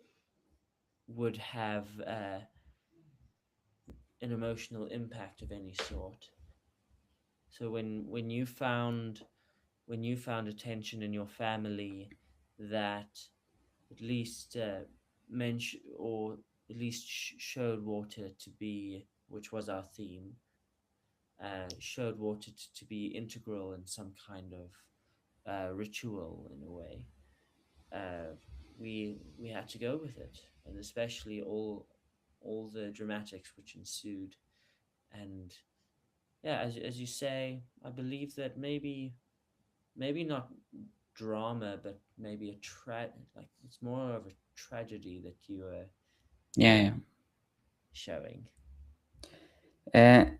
would have an emotional impact of any sort. So when you found a tension in your family that at least mention or at least showed water to be, which was our theme, showed water to be integral in some kind of ritual in a way. We had to go with it, and especially all the dramatics which ensued. And yeah, as you say, I believe that maybe not drama, but maybe like it's more of a tragedy that you are Yeah, showing. yeah.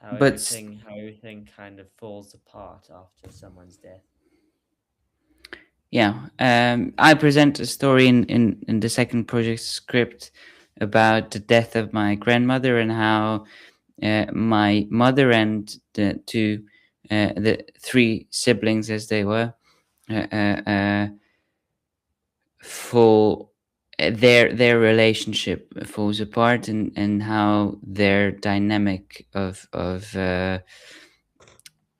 But How everything kind of falls apart after someone's death. yeah, I present a story in the second project script about the death of my grandmother and how my mother and the three siblings, as they were, fall their relationship falls apart, and how their dynamic of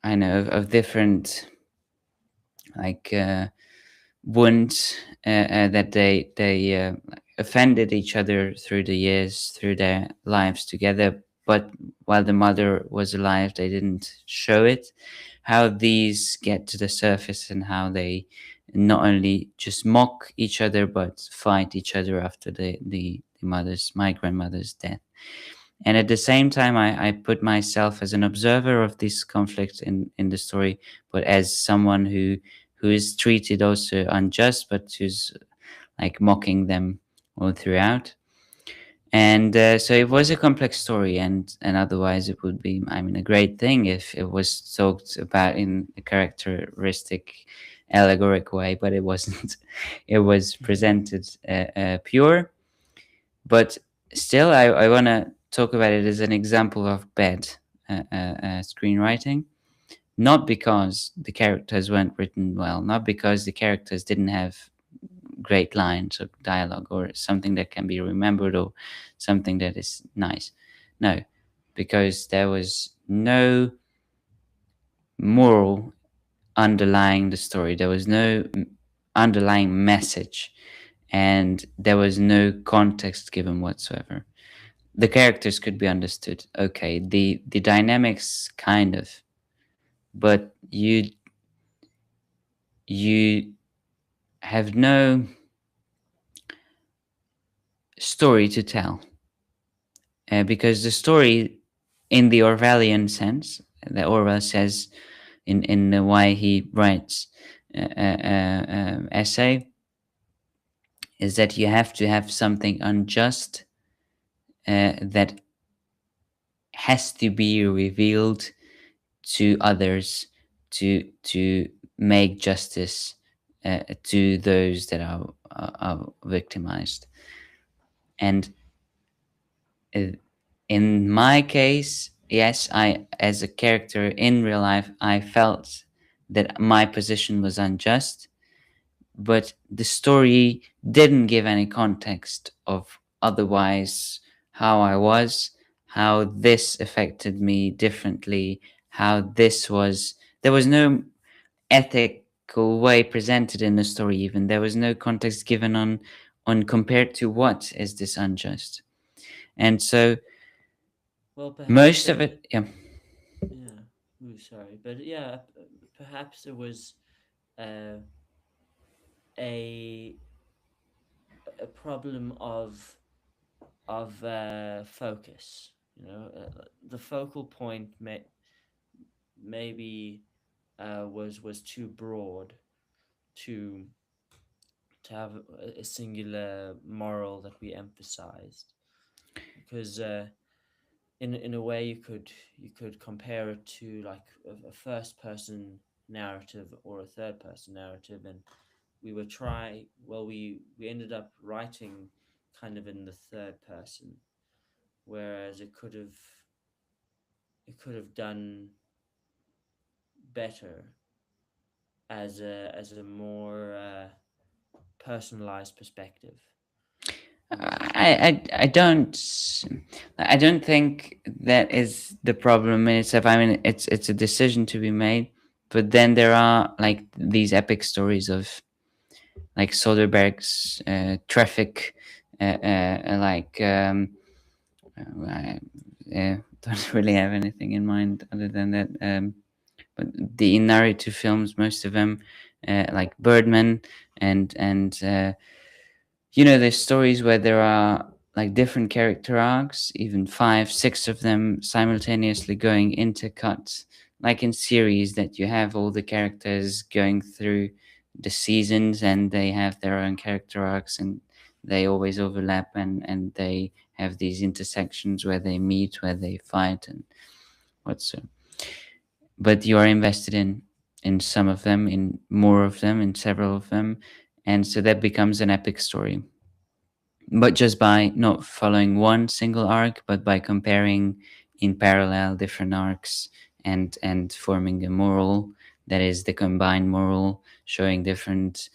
I know of different like wounds that they offended each other through the years, through their lives together. But while the mother was alive, they didn't show it. How these get to the surface, and how they not only just mock each other but fight each other after my grandmother's death. And at the same time, I put myself as an observer of this conflict in the story, but as someone who is treated also unjust, but who's like mocking them all throughout. And so it was a complex story, and otherwise it would be, I mean, a great thing if it was talked about in a characteristic, allegoric way, but it wasn't. It was presented pure, but still, I want to talk about it as an example of bad screenwriting. Not because the characters weren't written well, not because the characters didn't have great lines or dialogue or something that can be remembered or something that is nice. No, because there was no moral underlying the story. There was no underlying message, and there was no context given whatsoever. The characters could be understood. Okay, the dynamics kind of, but you have no story to tell, because the story, in the Orwellian sense, that Orwell says in the why he writes essay, is that you have to have something unjust that has to be revealed to others to make justice to those that are victimized. And in my case, yes, I, as a character in real life, I felt that my position was unjust, but the story didn't give any context of otherwise how I was, how this affected me differently, how this was. There was no ethical way presented in the story. Even there was no context given on compared to what is this unjust. And so Well, perhaps most of it, yeah. yeah. Ooh, sorry, but yeah, perhaps there was uh, a problem of focus. The focal point maybe was too broad to have a singular moral that we emphasized, because in a way you could compare it to like a first person narrative or a third person narrative, and we ended up writing kind of in the third person, whereas it could have done better as a more personalized perspective. I don't think that is the problem in itself. I mean, it's a decision to be made, but then there are like these epic stories of like Soderbergh's Traffic, like I don't really have anything in mind other than that. But the narrative films, most of them, like Birdman, and there's stories where there are like different character arcs, even 5, 6 of them simultaneously going intercut, like in series that you have all the characters going through the seasons and they have their own character arcs and they always overlap and they have these intersections where they meet, where they fight and what's so. But you are invested in some of them, in more of them, in several of them, and so that becomes an epic story. But just by not following one single arc, but by comparing in parallel different arcs and forming a moral that is the combined moral, showing different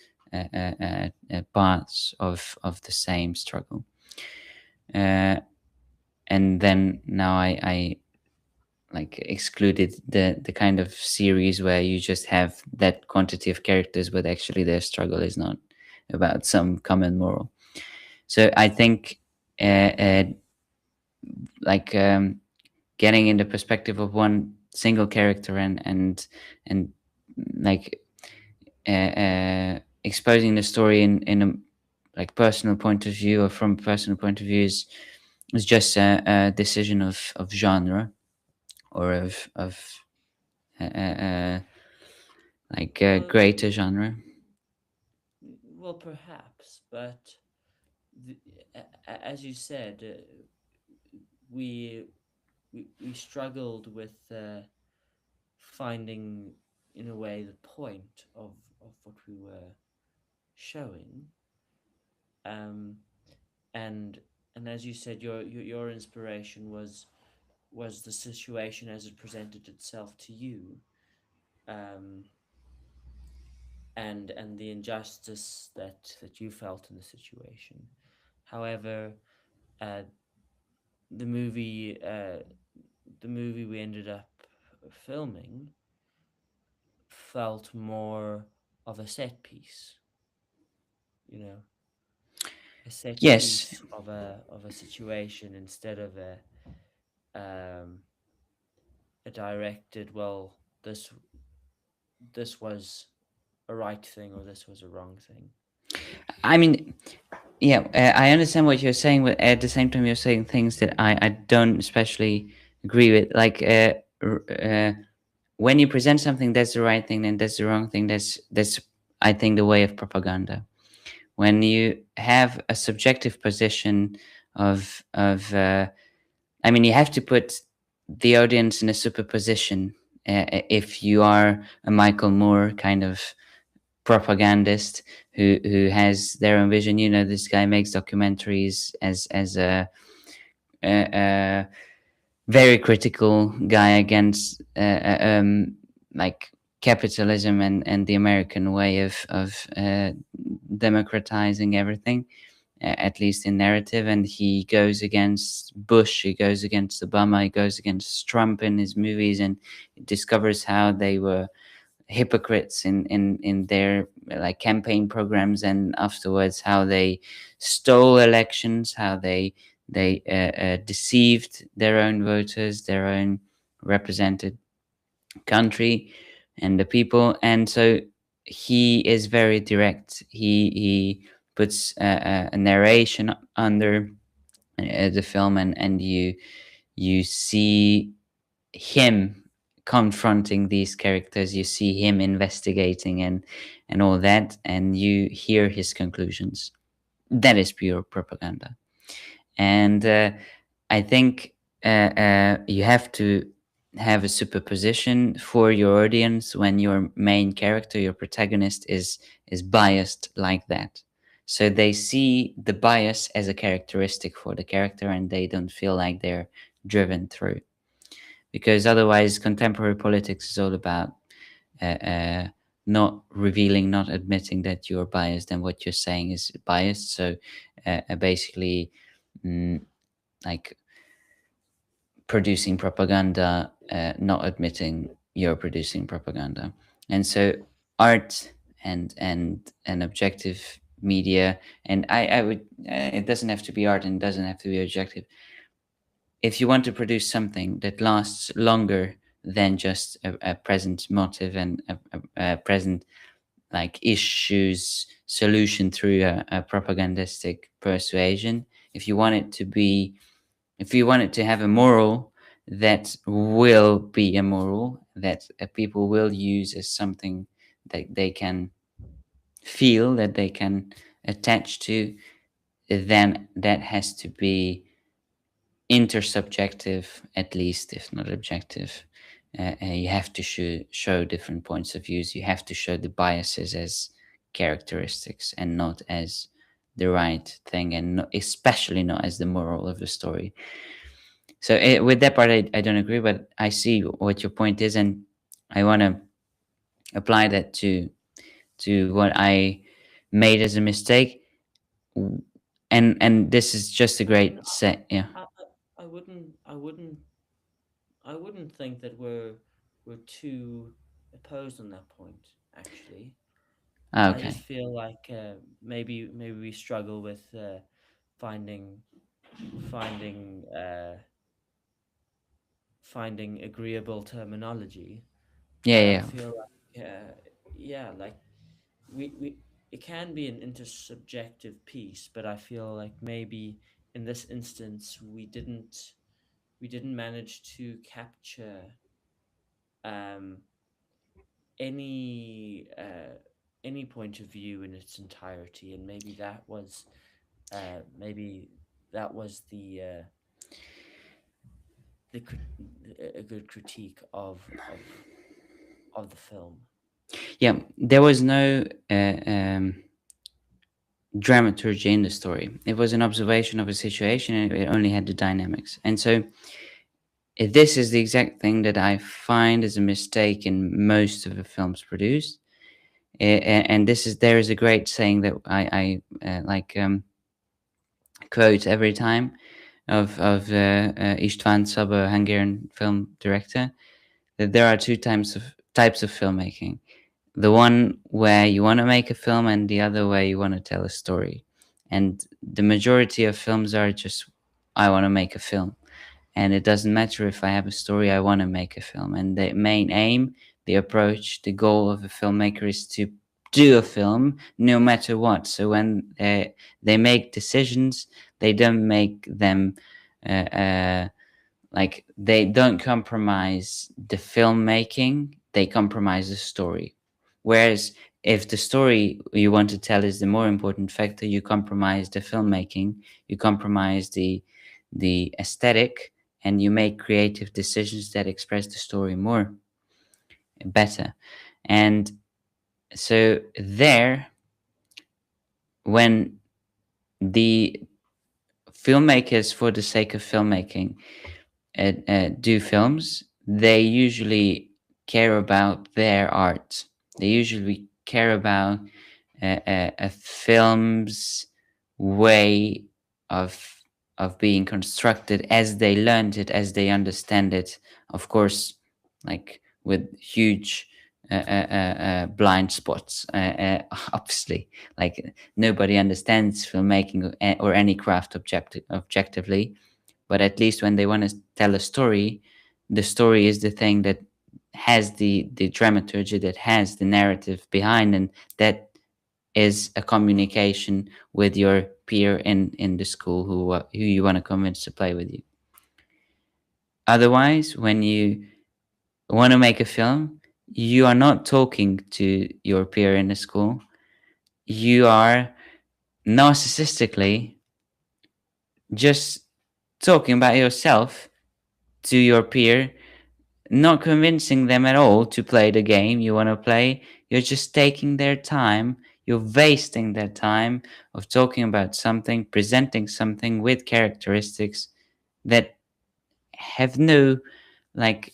parts of the same struggle. And then now I like excluded the kind of series where you just have that quantity of characters, but actually their struggle is not about some common moral. So I think like getting in the perspective of one single character and like exposing the story in a like personal point of view or from a personal point of view It's just a decision of genre, or of like Well, greater genre. well, perhaps, but the, as you said, we we struggled with finding, in a way, the point of what we were showing, um, and as you said, your inspiration was the situation as it presented itself to you, um, and the injustice that you felt in the situation. However, uh, the movie uh, the movie we ended up filming felt more of a set piece, you know, a set Yes, piece of a situation instead of um, a directed, well, this was a right thing or this was a wrong thing. I mean, yeah, I understand what you're saying, but at the same time, you're saying things that I don't especially agree with. Like, when you present something that's the right thing and that's the wrong thing, that's I think the way of propaganda. When you have a subjective position of I mean, you have to put the audience in a superposition. If you are a Michael Moore kind of propagandist who has their own vision, this guy makes documentaries as a very critical guy against like capitalism and the American way of democratizing everything, at least in narrative. And he goes against Bush, he goes against Obama, he goes against Trump in his movies, and discovers how they were hypocrites in their like campaign programs, and afterwards how they stole elections, how they deceived their own voters, their own represented country and the people. And so he is very direct. He puts a narration under the film, and you see him confronting these characters, you see him investigating and all that, and you hear his conclusions. That is pure propaganda. And I think you have to have a superposition for your audience when your main character, your protagonist, is biased like that. So they see the bias as a characteristic for the character, and they don't feel like they're driven through. Because otherwise, contemporary politics is all about not revealing, not admitting that you're biased and what you're saying is biased. So basically, mm, like producing propaganda, not admitting you're producing propaganda. And so art and objective media, and I would it doesn't have to be art and it doesn't have to be objective. If you want to produce something that lasts longer than just a present motive and a present like issues solution through a propagandistic persuasion, if you want it to be, if you want it to have a moral that will be a moral that people will use as something that they can feel, that they can attach to, then that has to be intersubjective, at least, if not objective. You have to show different points of views. You have to show the biases as characteristics and not as the right thing, and especially not as the moral of the story. So with that part, I don't agree, but I see what your point is, and I want to apply that to what I made as a mistake. And this is just a I mean, great set. Yeah. I, I wouldn't think that we're too opposed on that point, actually. I just Okay. feel like maybe we struggle with finding finding uh, finding agreeable terminology. Yeah. But I Yeah. feel like yeah, like we it can be an intersubjective piece, but I feel like maybe in this instance, we didn't manage to capture any point of view in its entirety, and maybe that was a good critique of the film. Yeah, there was no dramaturgy in the story. It was an observation of a situation, and it only had the dynamics. And so this is the exact thing that I find is a mistake in most of the films produced. And there is a great saying that I quote every time of István Szabó, Hungarian film director, that there are two types of filmmaking. The one where you want to make a film, and the other where you want to tell a story. And the majority of films are just, I want to make a film. And it doesn't matter if I have a story, I want to make a film. And the main aim, the approach, the goal of a filmmaker is to do a film no matter what. So when they make decisions, they don't make them like, they don't compromise the filmmaking, they compromise the story. Whereas if the story you want to tell is the more important factor, you compromise the filmmaking, you compromise the aesthetic, and you make creative decisions that express the story more better. And so there, when the filmmakers, for the sake of filmmaking, do films, they usually care about their art. They usually care about a film's way of being constructed as they learned it, as they understand it. Of course, like with huge blind spots. Obviously, like nobody understands filmmaking or any craft objectively. But at least when they want to tell a story, the story is the thing that has the dramaturgy, that has the narrative behind, and that is a communication with your peer in the school who you want to convince to play with you. Otherwise, when you want to make a film, you are not talking to your peer in the school. You are narcissistically just talking about yourself to your peer, not convincing them at all to play the game you want to play. You're just taking their time. You're wasting their time of talking about something, presenting something with characteristics that have no like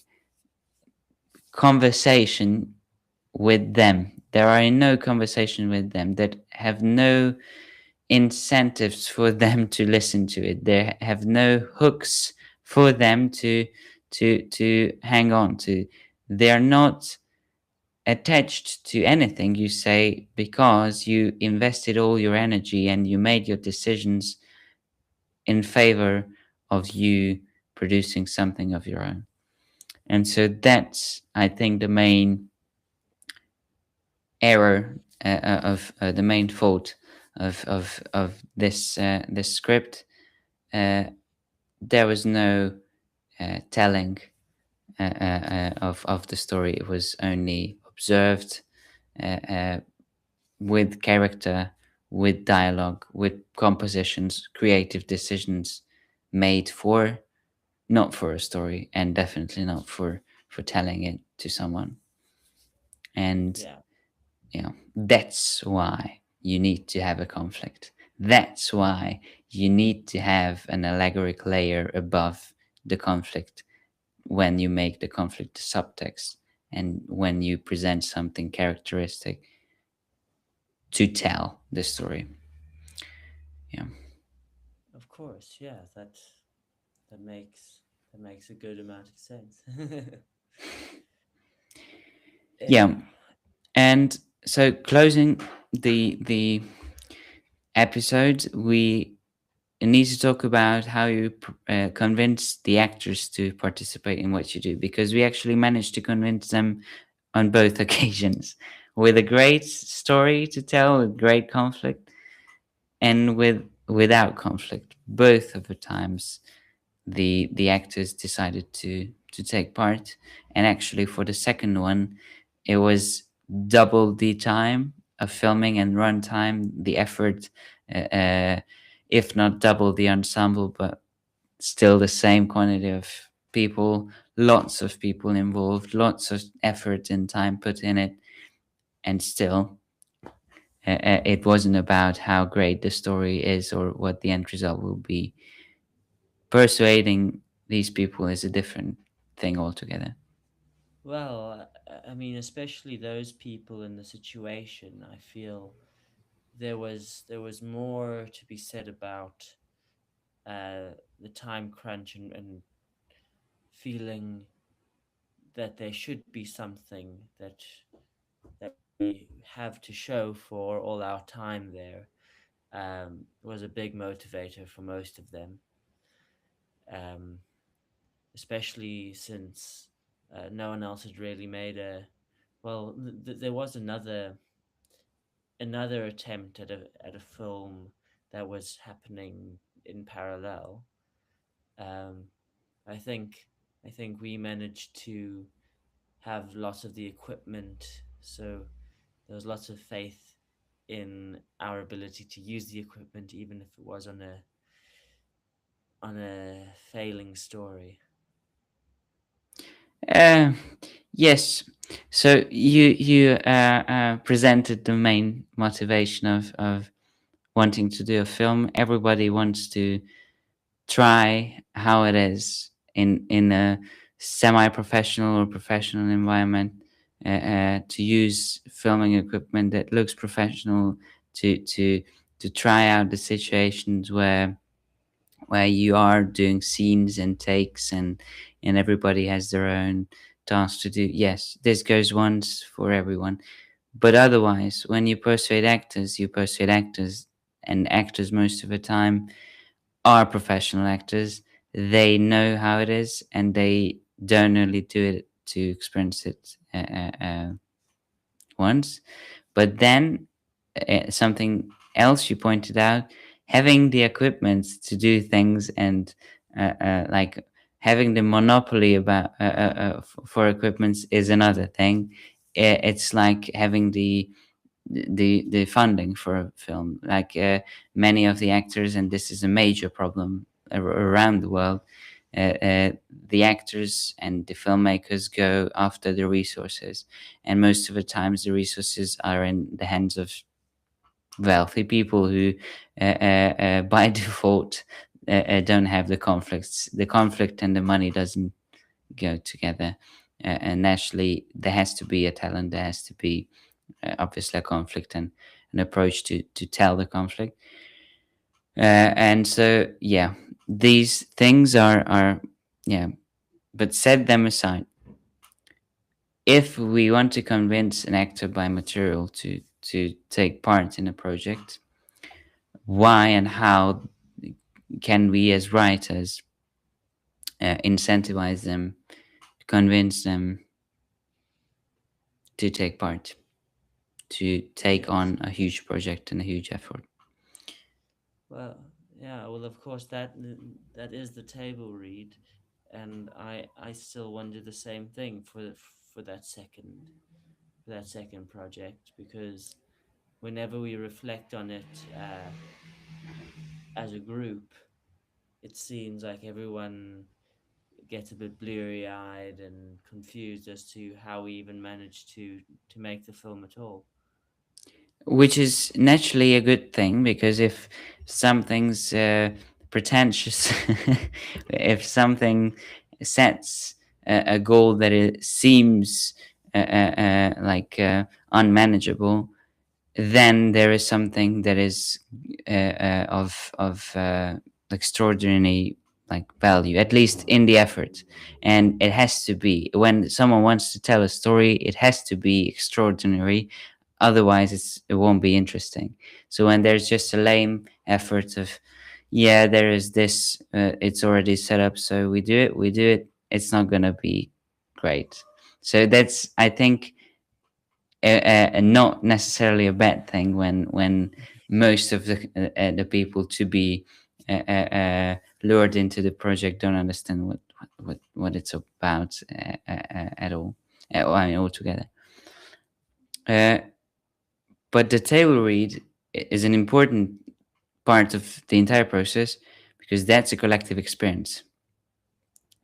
conversation with them. There are no conversation with them, that have no incentives for them to listen to it. They have no hooks for them to hang on to. They're not attached to anything you say, because you invested all your energy and you made your decisions in favor of you producing something of your own. And so that's, I think, the main error of the main fault of this script. There was no telling of the story. It was only observed with character, with dialogue, with compositions, creative decisions made not for a story, and definitely not for telling it to someone. And that's why you need to have a conflict. That's why you need to have an allegoric layer above the conflict when you make the conflict the subtext, and when you present something characteristic to tell the story. Yeah. Of course, yeah, that makes a good amount of sense. Yeah. And so, closing the episode, we need to talk about how you convince the actors to participate in what you do, because we actually managed to convince them on both occasions, with a great story to tell, with great conflict, and with without conflict. Both of the times the actors decided to take part, and actually for the second one it was double the time of filming and runtime, the effort, if not double the ensemble, but still the same quantity of people, lots of people involved, lots of effort and time put in it, and still it wasn't about how great the story is or what the end result will be. Persuading these people is a different thing altogether. Well, I mean, especially those people in the situation, I feel there was more to be said about the time crunch and feeling that there should be something that we have to show for all our time there. Was a big motivator for most of them, um, especially since no one else had really made a. Well, there was another attempt at a film that was happening in parallel. Um, I think I think we managed to have lots of the equipment, so there was lots of faith in our ability to use the equipment, even if it was on a failing story. Uh, yes. So you presented the main motivation of wanting to do a film. Everybody wants to try how it is in a semi-professional or professional environment, to use filming equipment that looks professional, to try out the situations where you are doing scenes and takes, and everybody has their own task to do. Yes, this goes once for everyone, but otherwise when you persuade actors, and actors most of the time are professional actors. They know how it is, and they don't only do it to experience it once, but then something else you pointed out, having the equipment to do things, and like having the monopoly about for equipment is another thing. It's like having the funding for a film. Like many of the actors, and this is a major problem around the world, the actors and the filmmakers go after the resources, and most of the times the resources are in the hands of wealthy people who by default don't have the conflicts. The conflict and the money doesn't go together, and naturally there has to be a talent, there has to be obviously a conflict and an approach to tell the conflict. And so yeah, these things are yeah, but set them aside. If we want to convince an actor by material to take part in a project, why and how can we as writers incentivize them, convince them to take part, to take Yes. on a huge project and a huge effort? Well, yeah. Well, of course that is the table read, and I still wonder the same thing for that second project, because whenever we reflect on it as a group, it seems like everyone gets a bit bleary-eyed and confused as to how we even managed to make the film at all. Which is naturally a good thing, because if something's pretentious, if something sets a goal that it seems like unmanageable, then there is something that is of extraordinary like value, at least in the effort. And it has to be, when someone wants to tell a story, it has to be extraordinary, otherwise it won't be interesting. So when there's just a lame effort of, yeah, there is this, it's already set up, so we do it, it's not gonna be great. So that's, I think, not necessarily a bad thing when most of the people to be lured into the project don't understand what it's about at all. I mean, altogether. But the table read is an important part of the entire process because that's a collective experience.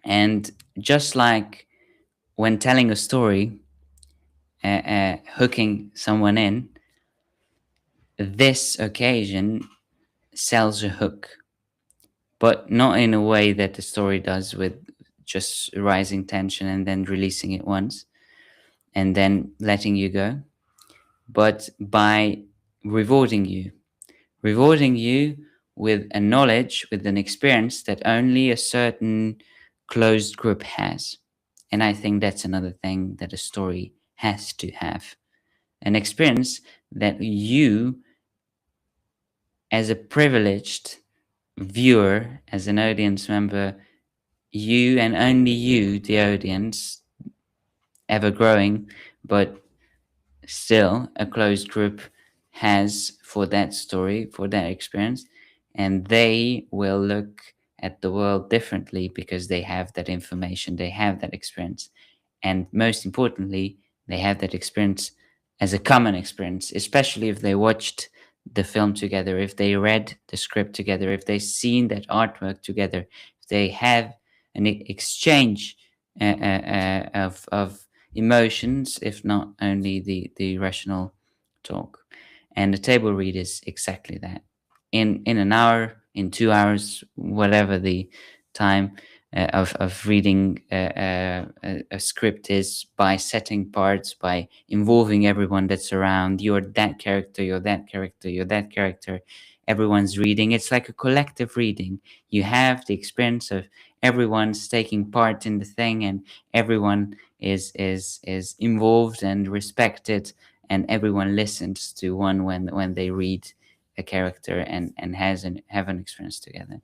And just like when telling a story, hooking someone in, this occasion sells a hook, but not in a way that the story does, with just rising tension and then releasing it once and then letting you go, but by rewarding you with a knowledge, with an experience that only a certain closed group has. And I think that's another thing that a story has to have. An experience that you, as a privileged viewer, as an audience member, you and only you, the audience, ever growing, but still a closed group, has for that story, for that experience. And they will look at the world differently because they have that information, they have that experience. And most importantly, they have that experience as a common experience, especially if they watched the film together, if they read the script together, if they've seen that artwork together, if they have an exchange of emotions, if not only the rational talk. And the table read is exactly that. In an hour, in 2 hours, whatever the time of reading a script is, by setting parts, by involving everyone that's around. You're that character, you're that character, you're that character. Everyone's reading. It's like a collective reading. You have the experience of everyone's taking part in the thing, and everyone is involved and respected, and everyone listens to one when they read a character and have an experience together.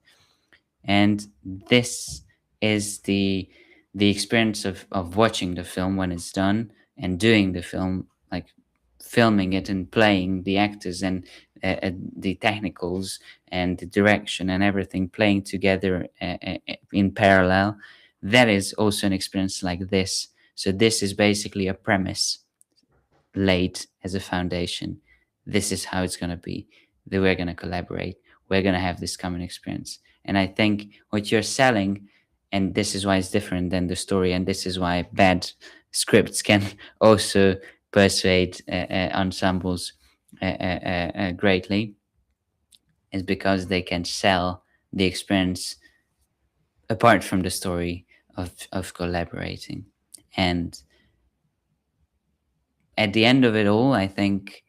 And this is the experience of watching the film when it's done, and doing the film, like filming it and playing the actors and the technicals and the direction and everything playing together in parallel. That is also an experience like this. So this is basically a premise laid as a foundation. This is how it's going to be. That we're going to collaborate. We're going to have this common experience. And I think what you're selling, and this is why it's different than the story, and this is why bad scripts can also persuade ensembles greatly, is because they can sell the experience apart from the story of collaborating. And at the end of it all, I think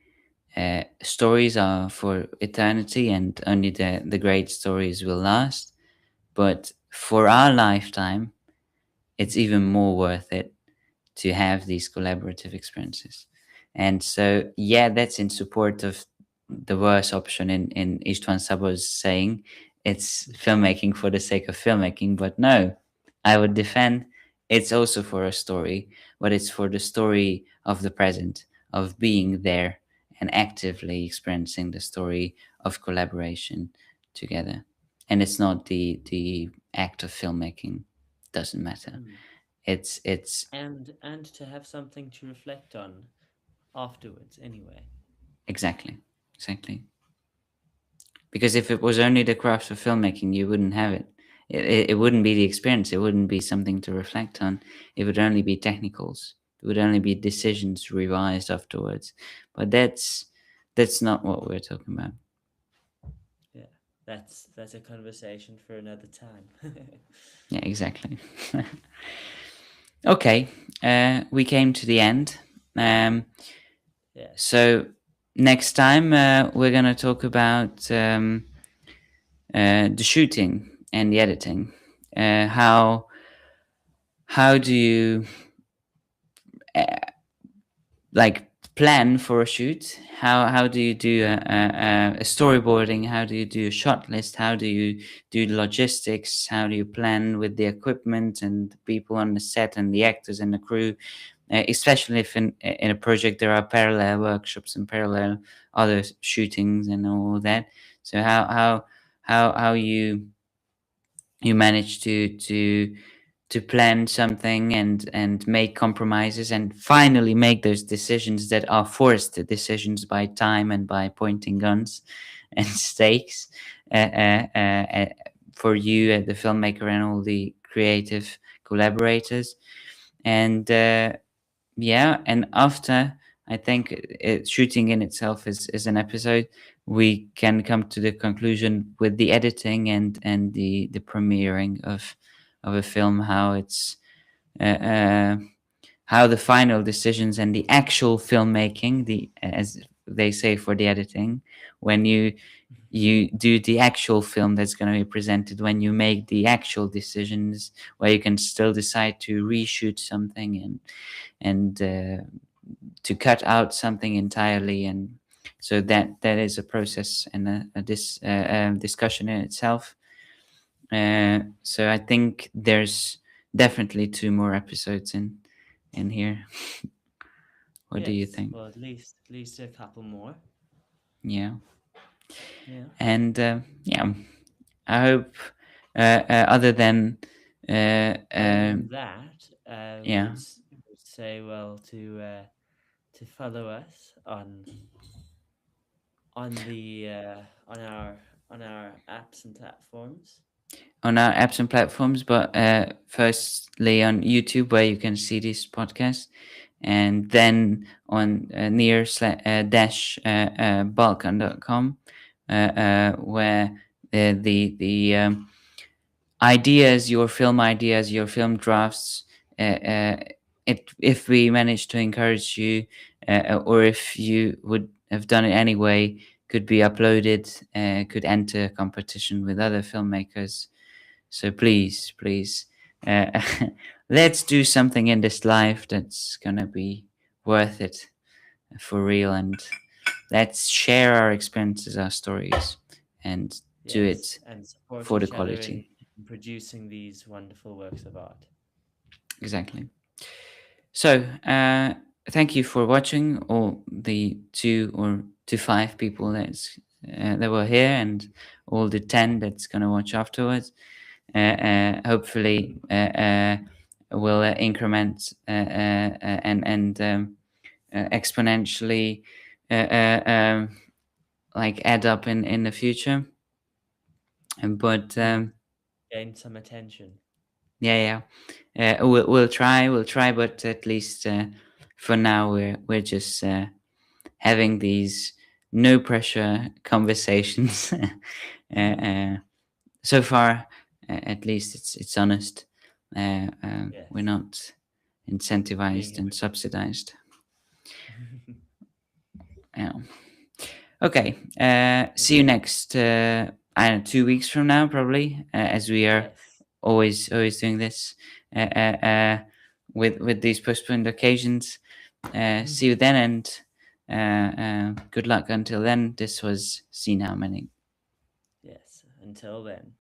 stories are for eternity, and only the great stories will last. But for our lifetime, it's even more worth it to have these collaborative experiences. And so, yeah, that's in support of the worst option in István Szabó's saying, it's filmmaking for the sake of filmmaking. But no, I would defend it's also for a story, but it's for the story of the present, of being there and actively experiencing the story of collaboration together. And it's not the act of filmmaking. Doesn't matter. It's and to have something to reflect on afterwards anyway. Exactly. Because if it was only the craft of filmmaking, you wouldn't have it. It wouldn't be the experience. It wouldn't be something to reflect on. It would only be technicals. It would only be decisions revised afterwards. But that's not what we're talking about. Yeah, that's a conversation for another time. Yeah, exactly. Okay, we came to the end. Yeah. So next time we're going to talk about the shooting and the editing. How do you like plan for a shoot? How do you do a storyboarding? How do you do a shot list? How do you do logistics? How do you plan with the equipment and the people on the set and the actors and the crew? especially if in a project there are parallel workshops and parallel other shootings and all that. So how you manage to plan something and make compromises and finally make those decisions that are forced decisions by time and by pointing guns and stakes, for you, the filmmaker, and all the creative collaborators. And and after, I think shooting in itself is an episode. We can come to the conclusion with the editing and the premiering of a film, how it's how the final decisions and the actual filmmaking, the as they say for the editing, when you do the actual film that's going to be presented, when you make the actual decisions, where you can still decide to reshoot something and to cut out something entirely. And so that is a process and a discussion in itself. So I think there's definitely 2 more episodes in here. What do you Yes, think? well, at least a couple more. Yeah. Yeah. And I hope other than Other than that, yeah, would say, well, to follow us on the on our apps and platforms. on our apps and platforms, but firstly on YouTube, where you can see this podcast, and then on near-balkan.com, where the ideas, your film ideas, your film drafts, if we manage to encourage you, or if you would have done it anyway, could be uploaded, could enter a competition with other filmmakers. So please, let's do something in this life that's gonna be worth it for real, and let's share our experiences, our stories, and do Yes, it and support for the each other quality. in producing these wonderful works of art. Exactly. So thank you for watching, all the 2 or to 5 people that were here, and all the 10 that's gonna watch afterwards. Hopefully will increment and exponentially like add up in the future. But Gain some attention. we'll try, but at least for now we're just having these no pressure conversations. So far, at least it's honest. We're Yes, not incentivized being and subsidized. Yeah. Okay. See you next. I don't know, 2 weeks from now, probably, as we are yes. always doing this with these postponed occasions. See you then, and good luck until then. This was See Now Many. Yes. Until then.